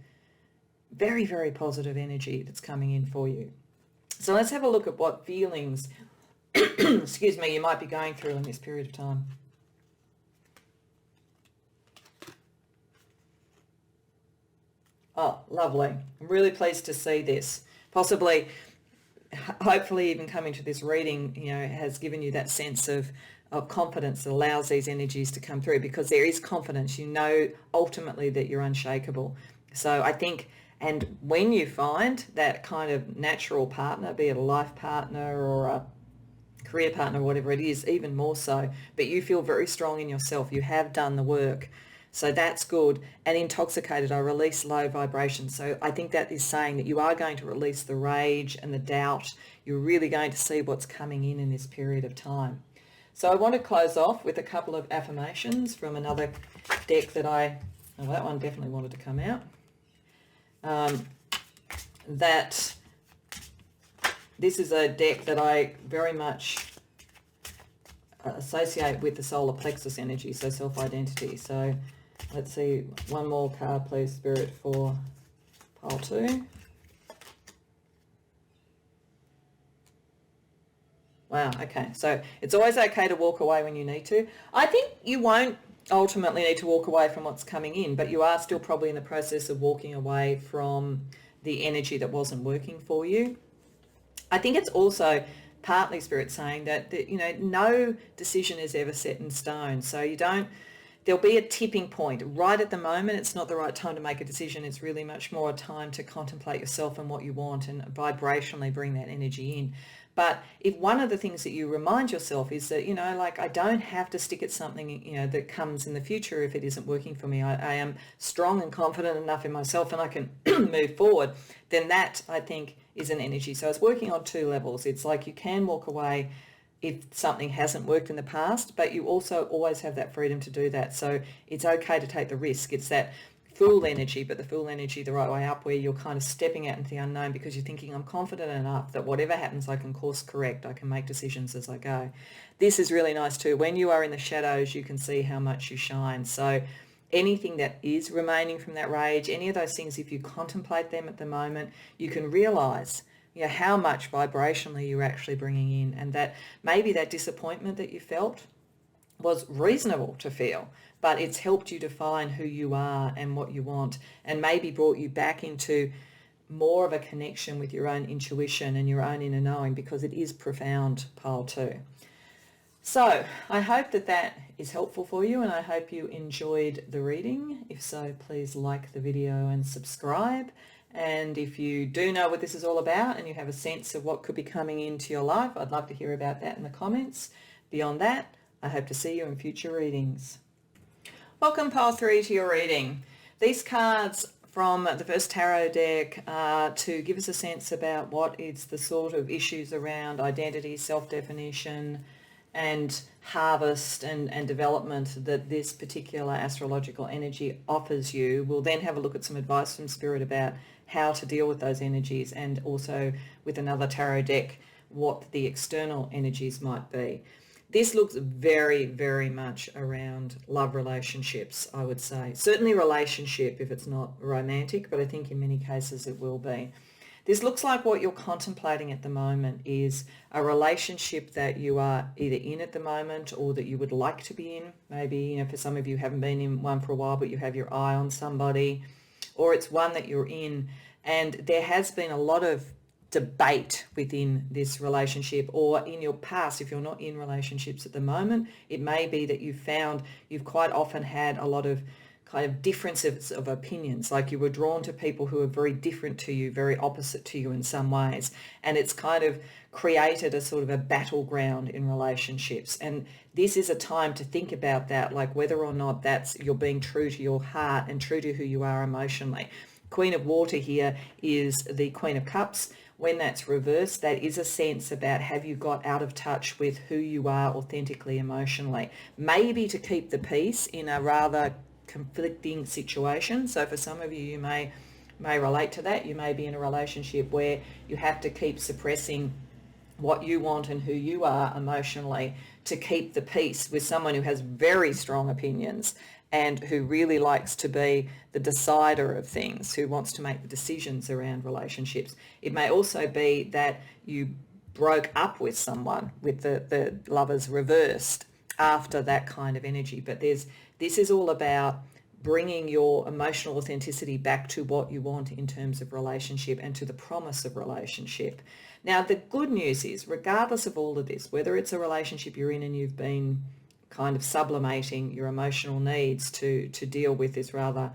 very, very positive energy that's coming in for you. So let's have a look at what feelings, excuse me, you might be going through in this period of time. Oh, lovely. I'm really pleased to see this. Possibly, hopefully even coming to this reading, has given you that sense of confidence that allows these energies to come through, because there is confidence. You know ultimately that you're unshakable. So I think, and when you find that kind of natural partner, be it a life partner or a career partner, whatever it is, even more so, but you feel very strong in yourself, you have done the work. So that's good. And intoxicated, I release low vibrations. So I think that is saying that you are going to release the rage and the doubt. You're really going to see what's coming in this period of time. So I want to close off with a couple of affirmations from another deck that that one definitely wanted to come out. That this is a deck that I very much associate with the solar plexus energy, so self-identity. So let's see, one more card, please, Spirit, for pile 2. Wow, okay. So it's always okay to walk away when you need to. I think you won't ultimately need to walk away from what's coming in, but you are still probably in the process of walking away from the energy that wasn't working for you. I think it's also partly Spirit saying that no decision is ever set in stone. So there'll be a tipping point. Right at the moment, it's not the right time to make a decision. It's really much more a time to contemplate yourself and what you want and vibrationally bring that energy in. But if one of the things that you remind yourself is that, I don't have to stick at something, that comes in the future if it isn't working for me. I am strong and confident enough in myself and I can move forward, then that, I think, is an energy. So it's working on 2 levels. It's like you can walk away if something hasn't worked in the past, but you also always have that freedom to do that. So it's okay to take the risk. It's that Fool energy, but the Fool energy the right way up, where you're kind of stepping out into the unknown because you're thinking, I'm confident enough that whatever happens, I can course correct. I can make decisions as I go. This is really nice too. When you are in the shadows, you can see how much you shine. So anything that is remaining from that rage, any of those things, if you contemplate them at the moment, you can realize how much vibrationally you're actually bringing in, and that maybe that disappointment that you felt was reasonable to feel, but it's helped you define who you are and what you want, and maybe brought you back into more of a connection with your own intuition and your own inner knowing, because it is profound, pile 2. So I hope that is helpful for you, and I hope you enjoyed the reading. If so, please like the video and subscribe. And if you do know what this is all about and you have a sense of what could be coming into your life, I'd love to hear about that in the comments. Beyond that, I hope to see you in future readings. Welcome, pile 3, to your reading. These cards from the first tarot deck are to give us a sense about what is the sort of issues around identity, self-definition, and harvest and development that this particular astrological energy offers you. We'll then have a look at some advice from Spirit about how to deal with those energies, and also with another tarot deck what the external energies might be. This looks very, very much around love relationships, I would say. Certainly relationship if it's not romantic, but I think in many cases it will be. This looks like what you're contemplating at the moment is a relationship that you are either in at the moment or that you would like to be in. Maybe, for some of you haven't been in one for a while, but you have your eye on somebody, or it's one that you're in and there has been a lot of debate within this relationship, or in your past, if you're not in relationships at the moment, it may be that you've quite often had a lot of kind of differences of opinions, like you were drawn to people who are very different to you, very opposite to you in some ways, and it's kind of created a sort of a battleground in relationships. And this is a time to think about that, like whether or not you're being true to your heart and true to who you are emotionally. Queen of Water here is the Queen of Cups, when that's reversed, that is a sense about have you got out of touch with who you are authentically, emotionally. Maybe to keep the peace in a rather conflicting situation. So for some of you, you may relate to that. You may be in a relationship where you have to keep suppressing what you want and who you are emotionally to keep the peace with someone who has very strong opinions and who really likes to be the decider of things, who wants to make the decisions around relationships. It may also be that you broke up with someone with the lovers reversed after that kind of energy. But this is all about bringing your emotional authenticity back to what you want in terms of relationship and to the promise of relationship. Now, the good news is, regardless of all of this, whether it's a relationship you're in and you've been kind of sublimating your emotional needs to deal with this rather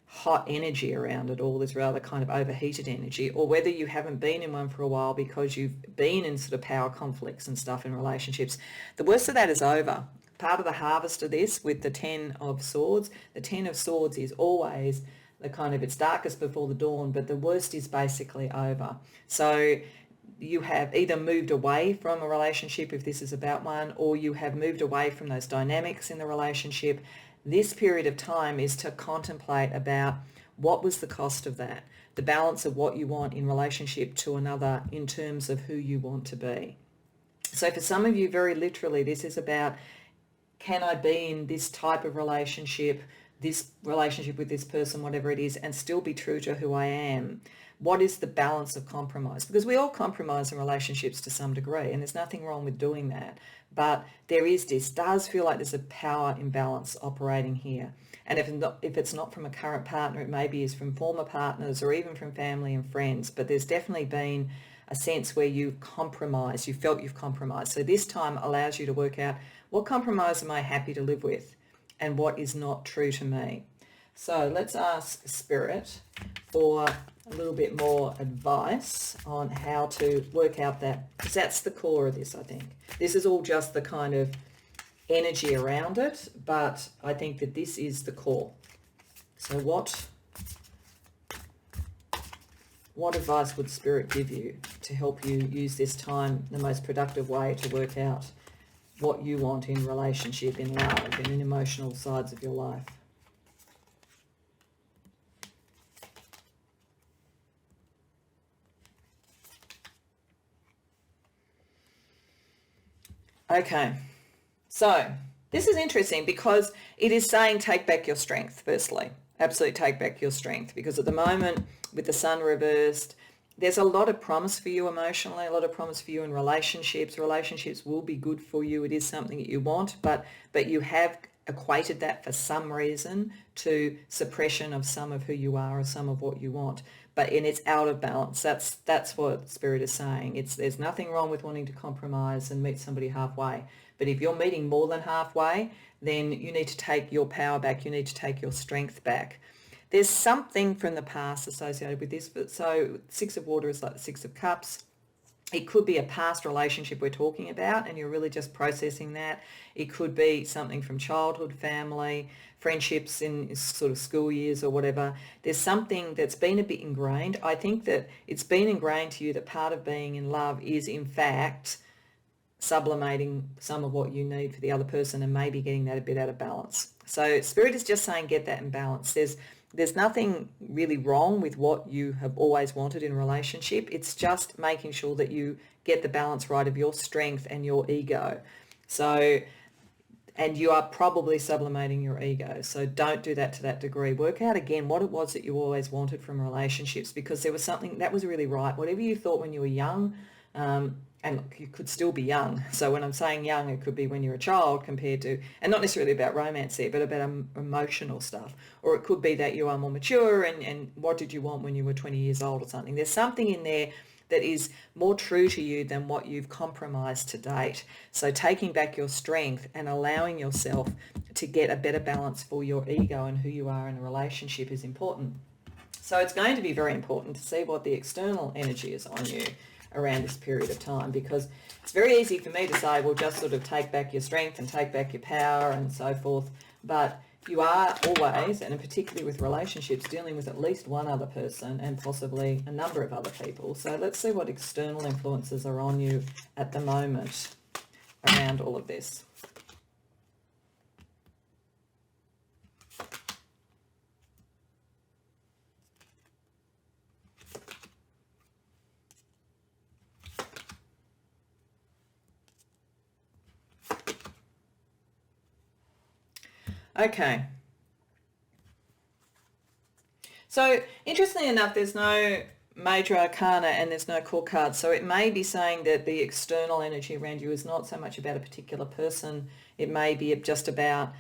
hot energy around it all, this rather kind of overheated energy, or whether you haven't been in one for a while because you've been in sort of power conflicts and stuff in relationships, the worst of that is over. Part of the harvest of this with the 10 of Swords, the 10 of Swords is always the kind of, it's darkest before the dawn, but the worst is basically over. So you have either moved away from a relationship, if this is about one, or you have moved away from those dynamics in the relationship. This period of time is to contemplate about what was the cost of that, the balance of what you want in relationship to another in terms of who you want to be. So for some of you, very literally, this is about, can I be in this type of relationship, this relationship with this person, whatever it is, and still be true to who I am? What is the balance of compromise? Because we all compromise in relationships to some degree, and there's nothing wrong with doing that. But this does feel like there's a power imbalance operating here. And if it's not from a current partner, it maybe is from former partners or even from family and friends. But there's definitely been a sense where you've compromised, you felt you've compromised. So this time allows you to work out, what compromise am I happy to live with and what is not true to me? So let's ask Spirit for a little bit more advice on how to work out that, because that's the core of this, I think. This is all just the kind of energy around it, but I think that this is the core. So what advice would Spirit give you to help you use this time the most productive way to work out what you want in relationship, in love, and in emotional sides of your life? Okay, so this is interesting because it is saying take back your strength, firstly. Absolutely take back your strength, because at the moment with the Sun reversed, there's a lot of promise for you emotionally, a lot of promise for you in relationships. Relationships will be good for you. It is something that you want, but you have equated that for some reason to suppression of some of who you are or some of what you want. And it's out of balance. That's what Spirit is saying. There's nothing wrong with wanting to compromise and meet somebody halfway. But if you're meeting more than halfway, then you need to take your power back. You need to take your strength back. There's something from the past associated with this. So Six of Water is like the Six of Cups. It could be a past relationship we're talking about and you're really just processing that. It could be something from childhood, family, friendships in sort of school years or whatever. There's something that's been a bit ingrained. I think that it's been ingrained to you that part of being in love is in fact sublimating some of what you need for the other person and maybe getting that a bit out of balance. So Spirit is just saying get that in balance. There's nothing really wrong with what you have always wanted in a relationship. It's just making sure that you get the balance right of your strength and your ego. So, and you are probably sublimating your ego. So don't do that to that degree. Work out again what it was that you always wanted from relationships, because there was something that was really right. Whatever you thought when you were young, and look, you could still be young. So when I'm saying young, it could be when you're a child compared to, and not necessarily about romance there, but about emotional stuff. Or it could be that you are more mature and what did you want when you were 20 years old or something. There's something in there that is more true to you than what you've compromised to date. So taking back your strength and allowing yourself to get a better balance for your ego and who you are in a relationship is important. So it's going to be very important to see what the external energy is on you around this period of time, because it's very easy for me to say, well, just sort of take back your strength and take back your power and so forth. But you are always, and particularly with relationships, dealing with at least one other person and possibly a number of other people. So let's see what external influences are on you at the moment around all of this. Okay. So interestingly enough, there's no major arcana and there's no core card. So it may be saying that the external energy around you is not so much about a particular person. It may be just about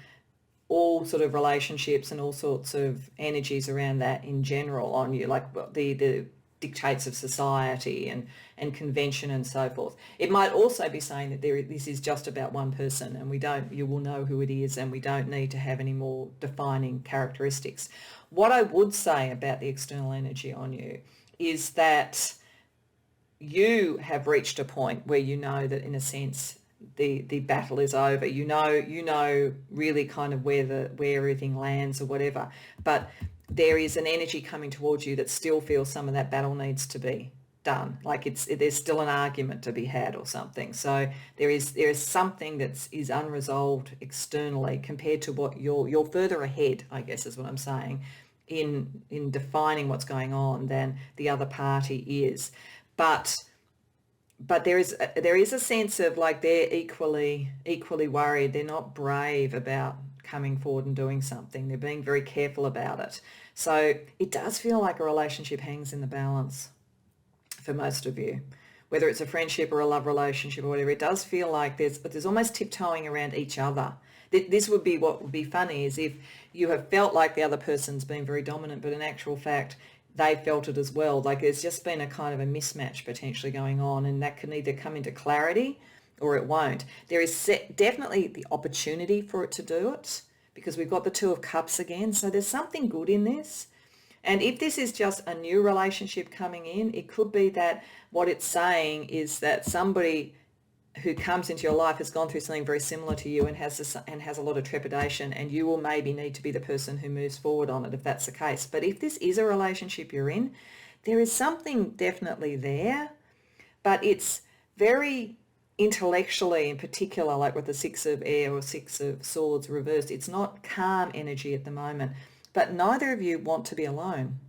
all sort of relationships and all sorts of energies around that in general on you, like the dictates of society and convention and so forth. It might also be saying that this is just about one person and you will know who it is and we don't need to have any more defining characteristics. What I would say about the external energy on you is that you have reached a point where you know that in a sense the battle is over. You know really kind of where everything lands or whatever, but there is an energy coming towards you that still feels some of that battle needs to be done. Like there's still an argument to be had or something. So there is something that is unresolved externally compared to what you're further ahead, I guess is what I'm saying, in defining what's going on than the other party is. But there is a sense of like they're equally worried. They're not brave about coming forward and doing something. They're being very careful about it. So it does feel like a relationship hangs in the balance for most of you, whether it's a friendship or a love relationship or whatever. It does feel like there's almost tiptoeing around each other. This would be what would be funny is if you have felt like the other person's been very dominant, but in actual fact they felt it as well. Like there's just been a kind of a mismatch potentially going on, and that can either come into clarity or it won't. There is definitely the opportunity for it to do it because we've got the Two of Cups again. So there's something good in this. And if this is just a new relationship coming in, it could be that what it's saying is that somebody who comes into your life has gone through something very similar to you and has a lot of trepidation, and you will maybe need to be the person who moves forward on it if that's the case. But if this is a relationship you're in, there is something definitely there, but it's very intellectually in particular, like with the Six of Air or Six of Swords reversed. It's not calm energy at the moment, but neither of you want to be alone.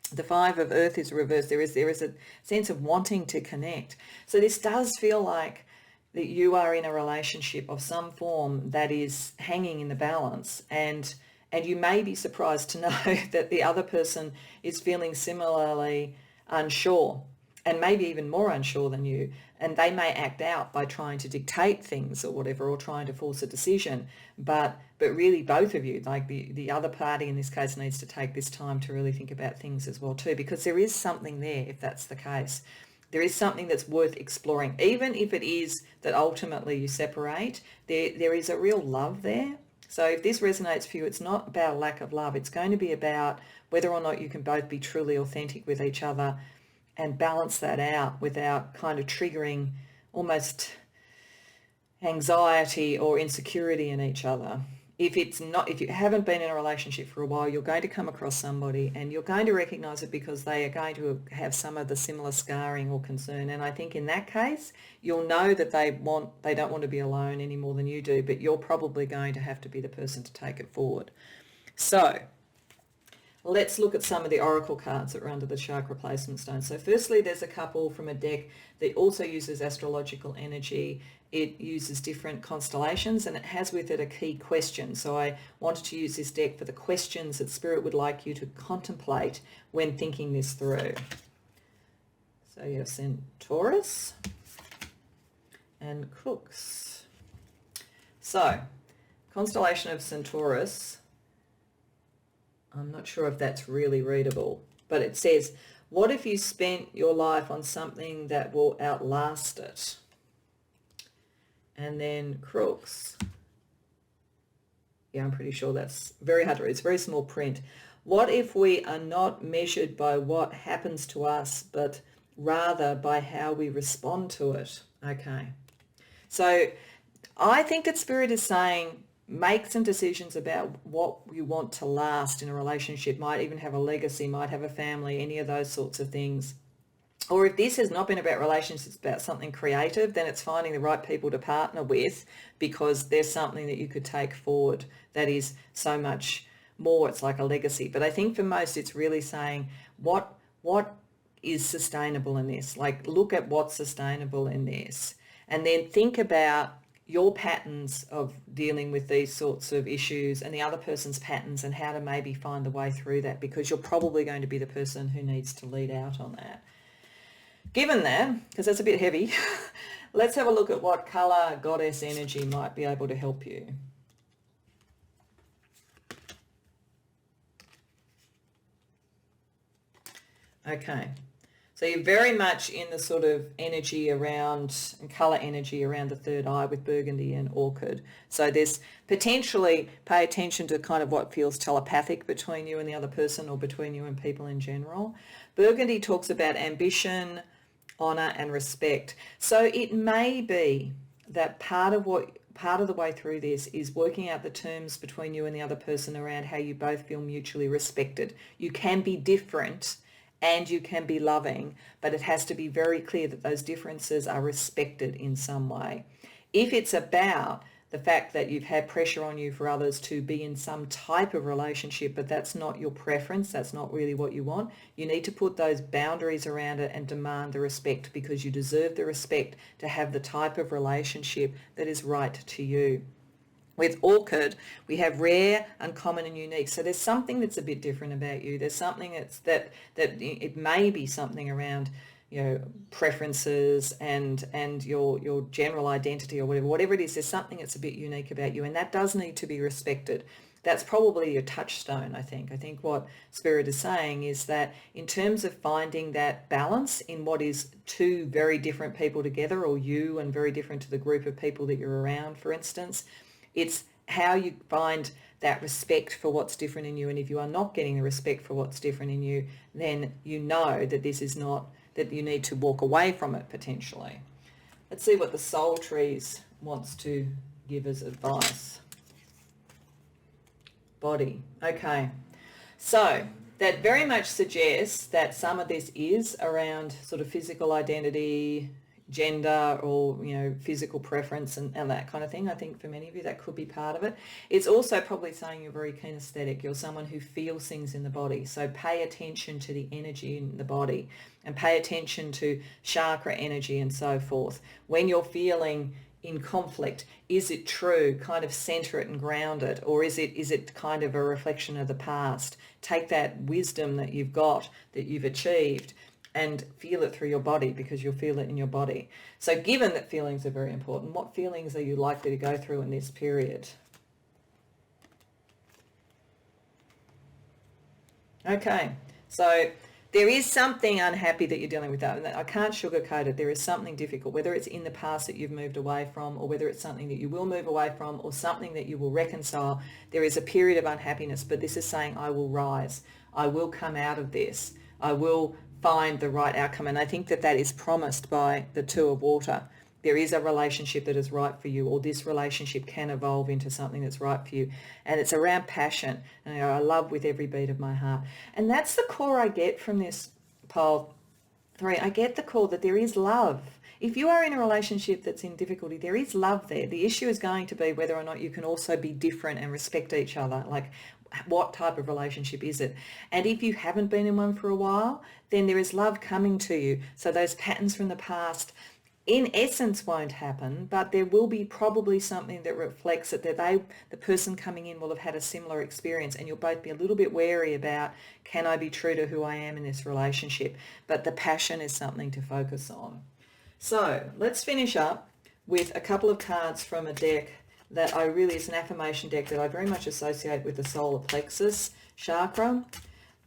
The Five of Earth is reversed. There is a sense of wanting to connect. So this does feel like that you are in a relationship of some form that is hanging in the balance, and you may be surprised to know that the other person is feeling similarly unsure and maybe even more unsure than you, and they may act out by trying to dictate things or whatever, or trying to force a decision, but really both of you, like the other party in this case, needs to take this time to really think about things as well too, because there is something there if that's the case. There is something that's worth exploring, even if it is that ultimately you separate. There is a real love there. So if this resonates for you, it's not about a lack of love. It's going to be about whether or not you can both be truly authentic with each other and balance that out without kind of triggering almost anxiety or insecurity in each other. If you haven't been in a relationship for a while, you're going to come across somebody and you're going to recognize it because they are going to have some of the similar scarring or concern. And I think in that case, you'll know that they don't want to be alone any more than you do, but you're probably going to have to be the person to take it forward. So let's look at some of the oracle cards that are under the chakra placement stone. So firstly, there's a couple from a deck that also uses astrological energy. It uses different constellations and it has with it a key question. So I wanted to use this deck for the questions that Spirit would like you to contemplate when thinking this through. So you have Centaurus and Crooks. So constellation of Centaurus, I'm not sure if that's really readable, but it says, what if you spent your life on something that will outlast it? And then Crooks. Yeah, I'm pretty sure that's very hard to read. It's very small print. What if we are not measured by what happens to us, but rather by how we respond to it? Okay. So I think that Spirit is saying make some decisions about what you want to last in a relationship. Might even have a legacy, might have a family, any of those sorts of things. Or if this has not been about relationships, it's about something creative, then it's finding the right people to partner with, because there's something that you could take forward that is so much more. It's like a legacy. But I think for most, it's really saying what is sustainable in this. Like, look at what's sustainable in this, and then think about your patterns of dealing with these sorts of issues and the other person's patterns, and how to maybe find the way through that, because you're probably going to be the person who needs to lead out on that. Given that, because that's a bit heavy, let's have a look at what colour goddess energy might be able to help you. Okay, so you're very much in the sort of energy around, and colour energy around the third eye with burgundy and orchid. So there's potentially, pay attention to kind of what feels telepathic between you and the other person, or between you and people in general. Burgundy talks about ambition, honour and respect. So it may be that part of the way through this is working out the terms between you and the other person around how you both feel mutually respected. You can be different and you can be loving, but it has to be very clear that those differences are respected in some way. If it's about the fact that you've had pressure on you for others to be in some type of relationship, but that's not your preference, that's not really what you want, you need to put those boundaries around it and demand the respect, because you deserve the respect to have the type of relationship that is right to you. With orchid, we have rare, uncommon and unique. So there's something that's a bit different about you. There's something that it may be something around, you know, preferences and your general identity, or whatever it is. There's something that's a bit unique about you, and that does need to be respected. That's probably your touchstone, I think. I think what Spirit is saying is that in terms of finding that balance in what is two very different people together, or you and very different to the group of people that you're around, for instance, it's how you find that respect for what's different in you. And if you are not getting the respect for what's different in you, then you know that this is not, that you need to walk away from it potentially. Let's see what the Soul Trees wants to give as advice. Body. Okay. So that very much suggests that some of this is around sort of physical identity, gender, or, you know, physical preference and that kind of thing. I think for many of you that could be part of it. It's also probably saying you're very kinesthetic. You're someone who feels things in the body. So pay attention to the energy in the body, and pay attention to chakra energy and so forth. When you're feeling in conflict, is it true? Kind of center it and ground it, or is it kind of a reflection of the past? Take that wisdom that you've got, that you've achieved, and feel it through your body, because you'll feel it in your body. So given that feelings are very important, what feelings are you likely to go through in this period? Okay, so there is something unhappy that you're dealing with. I can't sugarcoat it. There is something difficult, whether it's in the past that you've moved away from, or whether it's something that you will move away from, or something that you will reconcile. There is a period of unhappiness, but this is saying, I will rise. I will come out of this. I will find the right outcome. And I think that that is promised by the Two of Water. There is a relationship that is right for you, or this relationship can evolve into something that's right for you. And it's around passion. And I love with every beat of my heart. And that's the core I get from this pole 3. I get the call that there is love. If you are in a relationship that's in difficulty, there is love there. The issue is going to be whether or not you can also be different and respect each other. Like, what type of relationship is it? And if you haven't been in one for a while, then there is love coming to you. So those patterns from the past, in essence, won't happen, but there will be probably something that reflects it, that the person coming in will have had a similar experience, and you'll both be a little bit wary about, can I be true to who I am in this relationship? But the passion is something to focus on. So let's finish up with a couple of cards from a deck that it's an affirmation deck that I very much associate with the solar plexus chakra.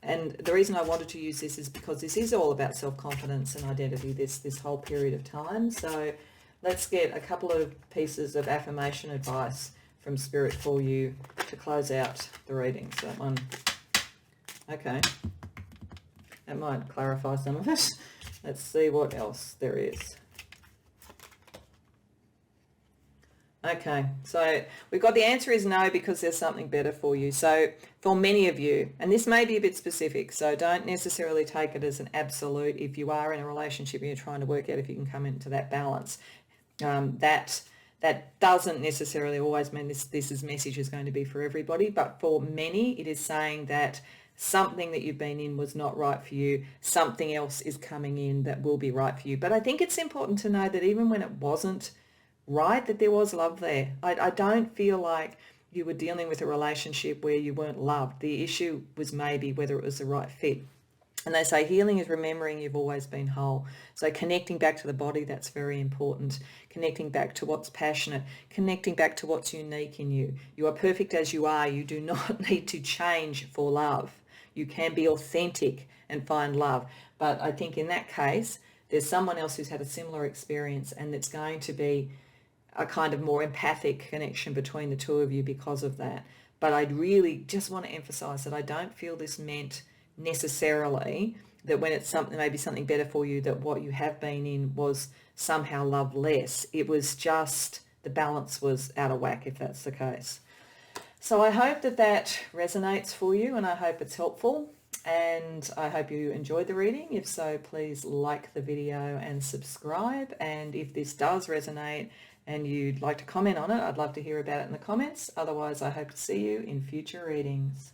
And the reason I wanted to use this is because this is all about self-confidence and identity this whole period of time. So let's get a couple of pieces of affirmation advice from Spirit for you to close out the reading. So that one, okay, that might clarify some of it. Let's see what else there is. Okay, so we've got the answer is no, because there's something better for you. So for many of you, and this may be a bit specific, so don't necessarily take it as an absolute. If you are in a relationship and you're trying to work out if you can come into that balance, that doesn't necessarily always mean this message is going to be for everybody, but for many it is saying that something that you've been in was not right for you, something else is coming in that will be right for you. But I think it's important to know that even when it wasn't right, that there was love there. I don't feel like you were dealing with a relationship where you weren't loved. The issue was maybe whether it was the right fit. And they say healing is remembering you've always been whole. So connecting back to the body, that's very important. Connecting back to what's passionate. Connecting back to what's unique in you. You are perfect as you are. You do not need to change for love. You can be authentic and find love. But I think in that case, there's someone else who's had a similar experience, and it's going to be a kind of more empathic connection between the two of you because of that. But I'd really just want to emphasize that I don't feel this meant necessarily that when it's something, maybe something better for you, that what you have been in was somehow love less. It was just the balance was out of whack, if that's the case. So I hope that that resonates for you, and I hope it's helpful, and I hope you enjoyed the reading. If so, please like the video and subscribe. And if this does resonate and you'd like to comment on it, I'd love to hear about it in the comments. Otherwise, I hope to see you in future readings.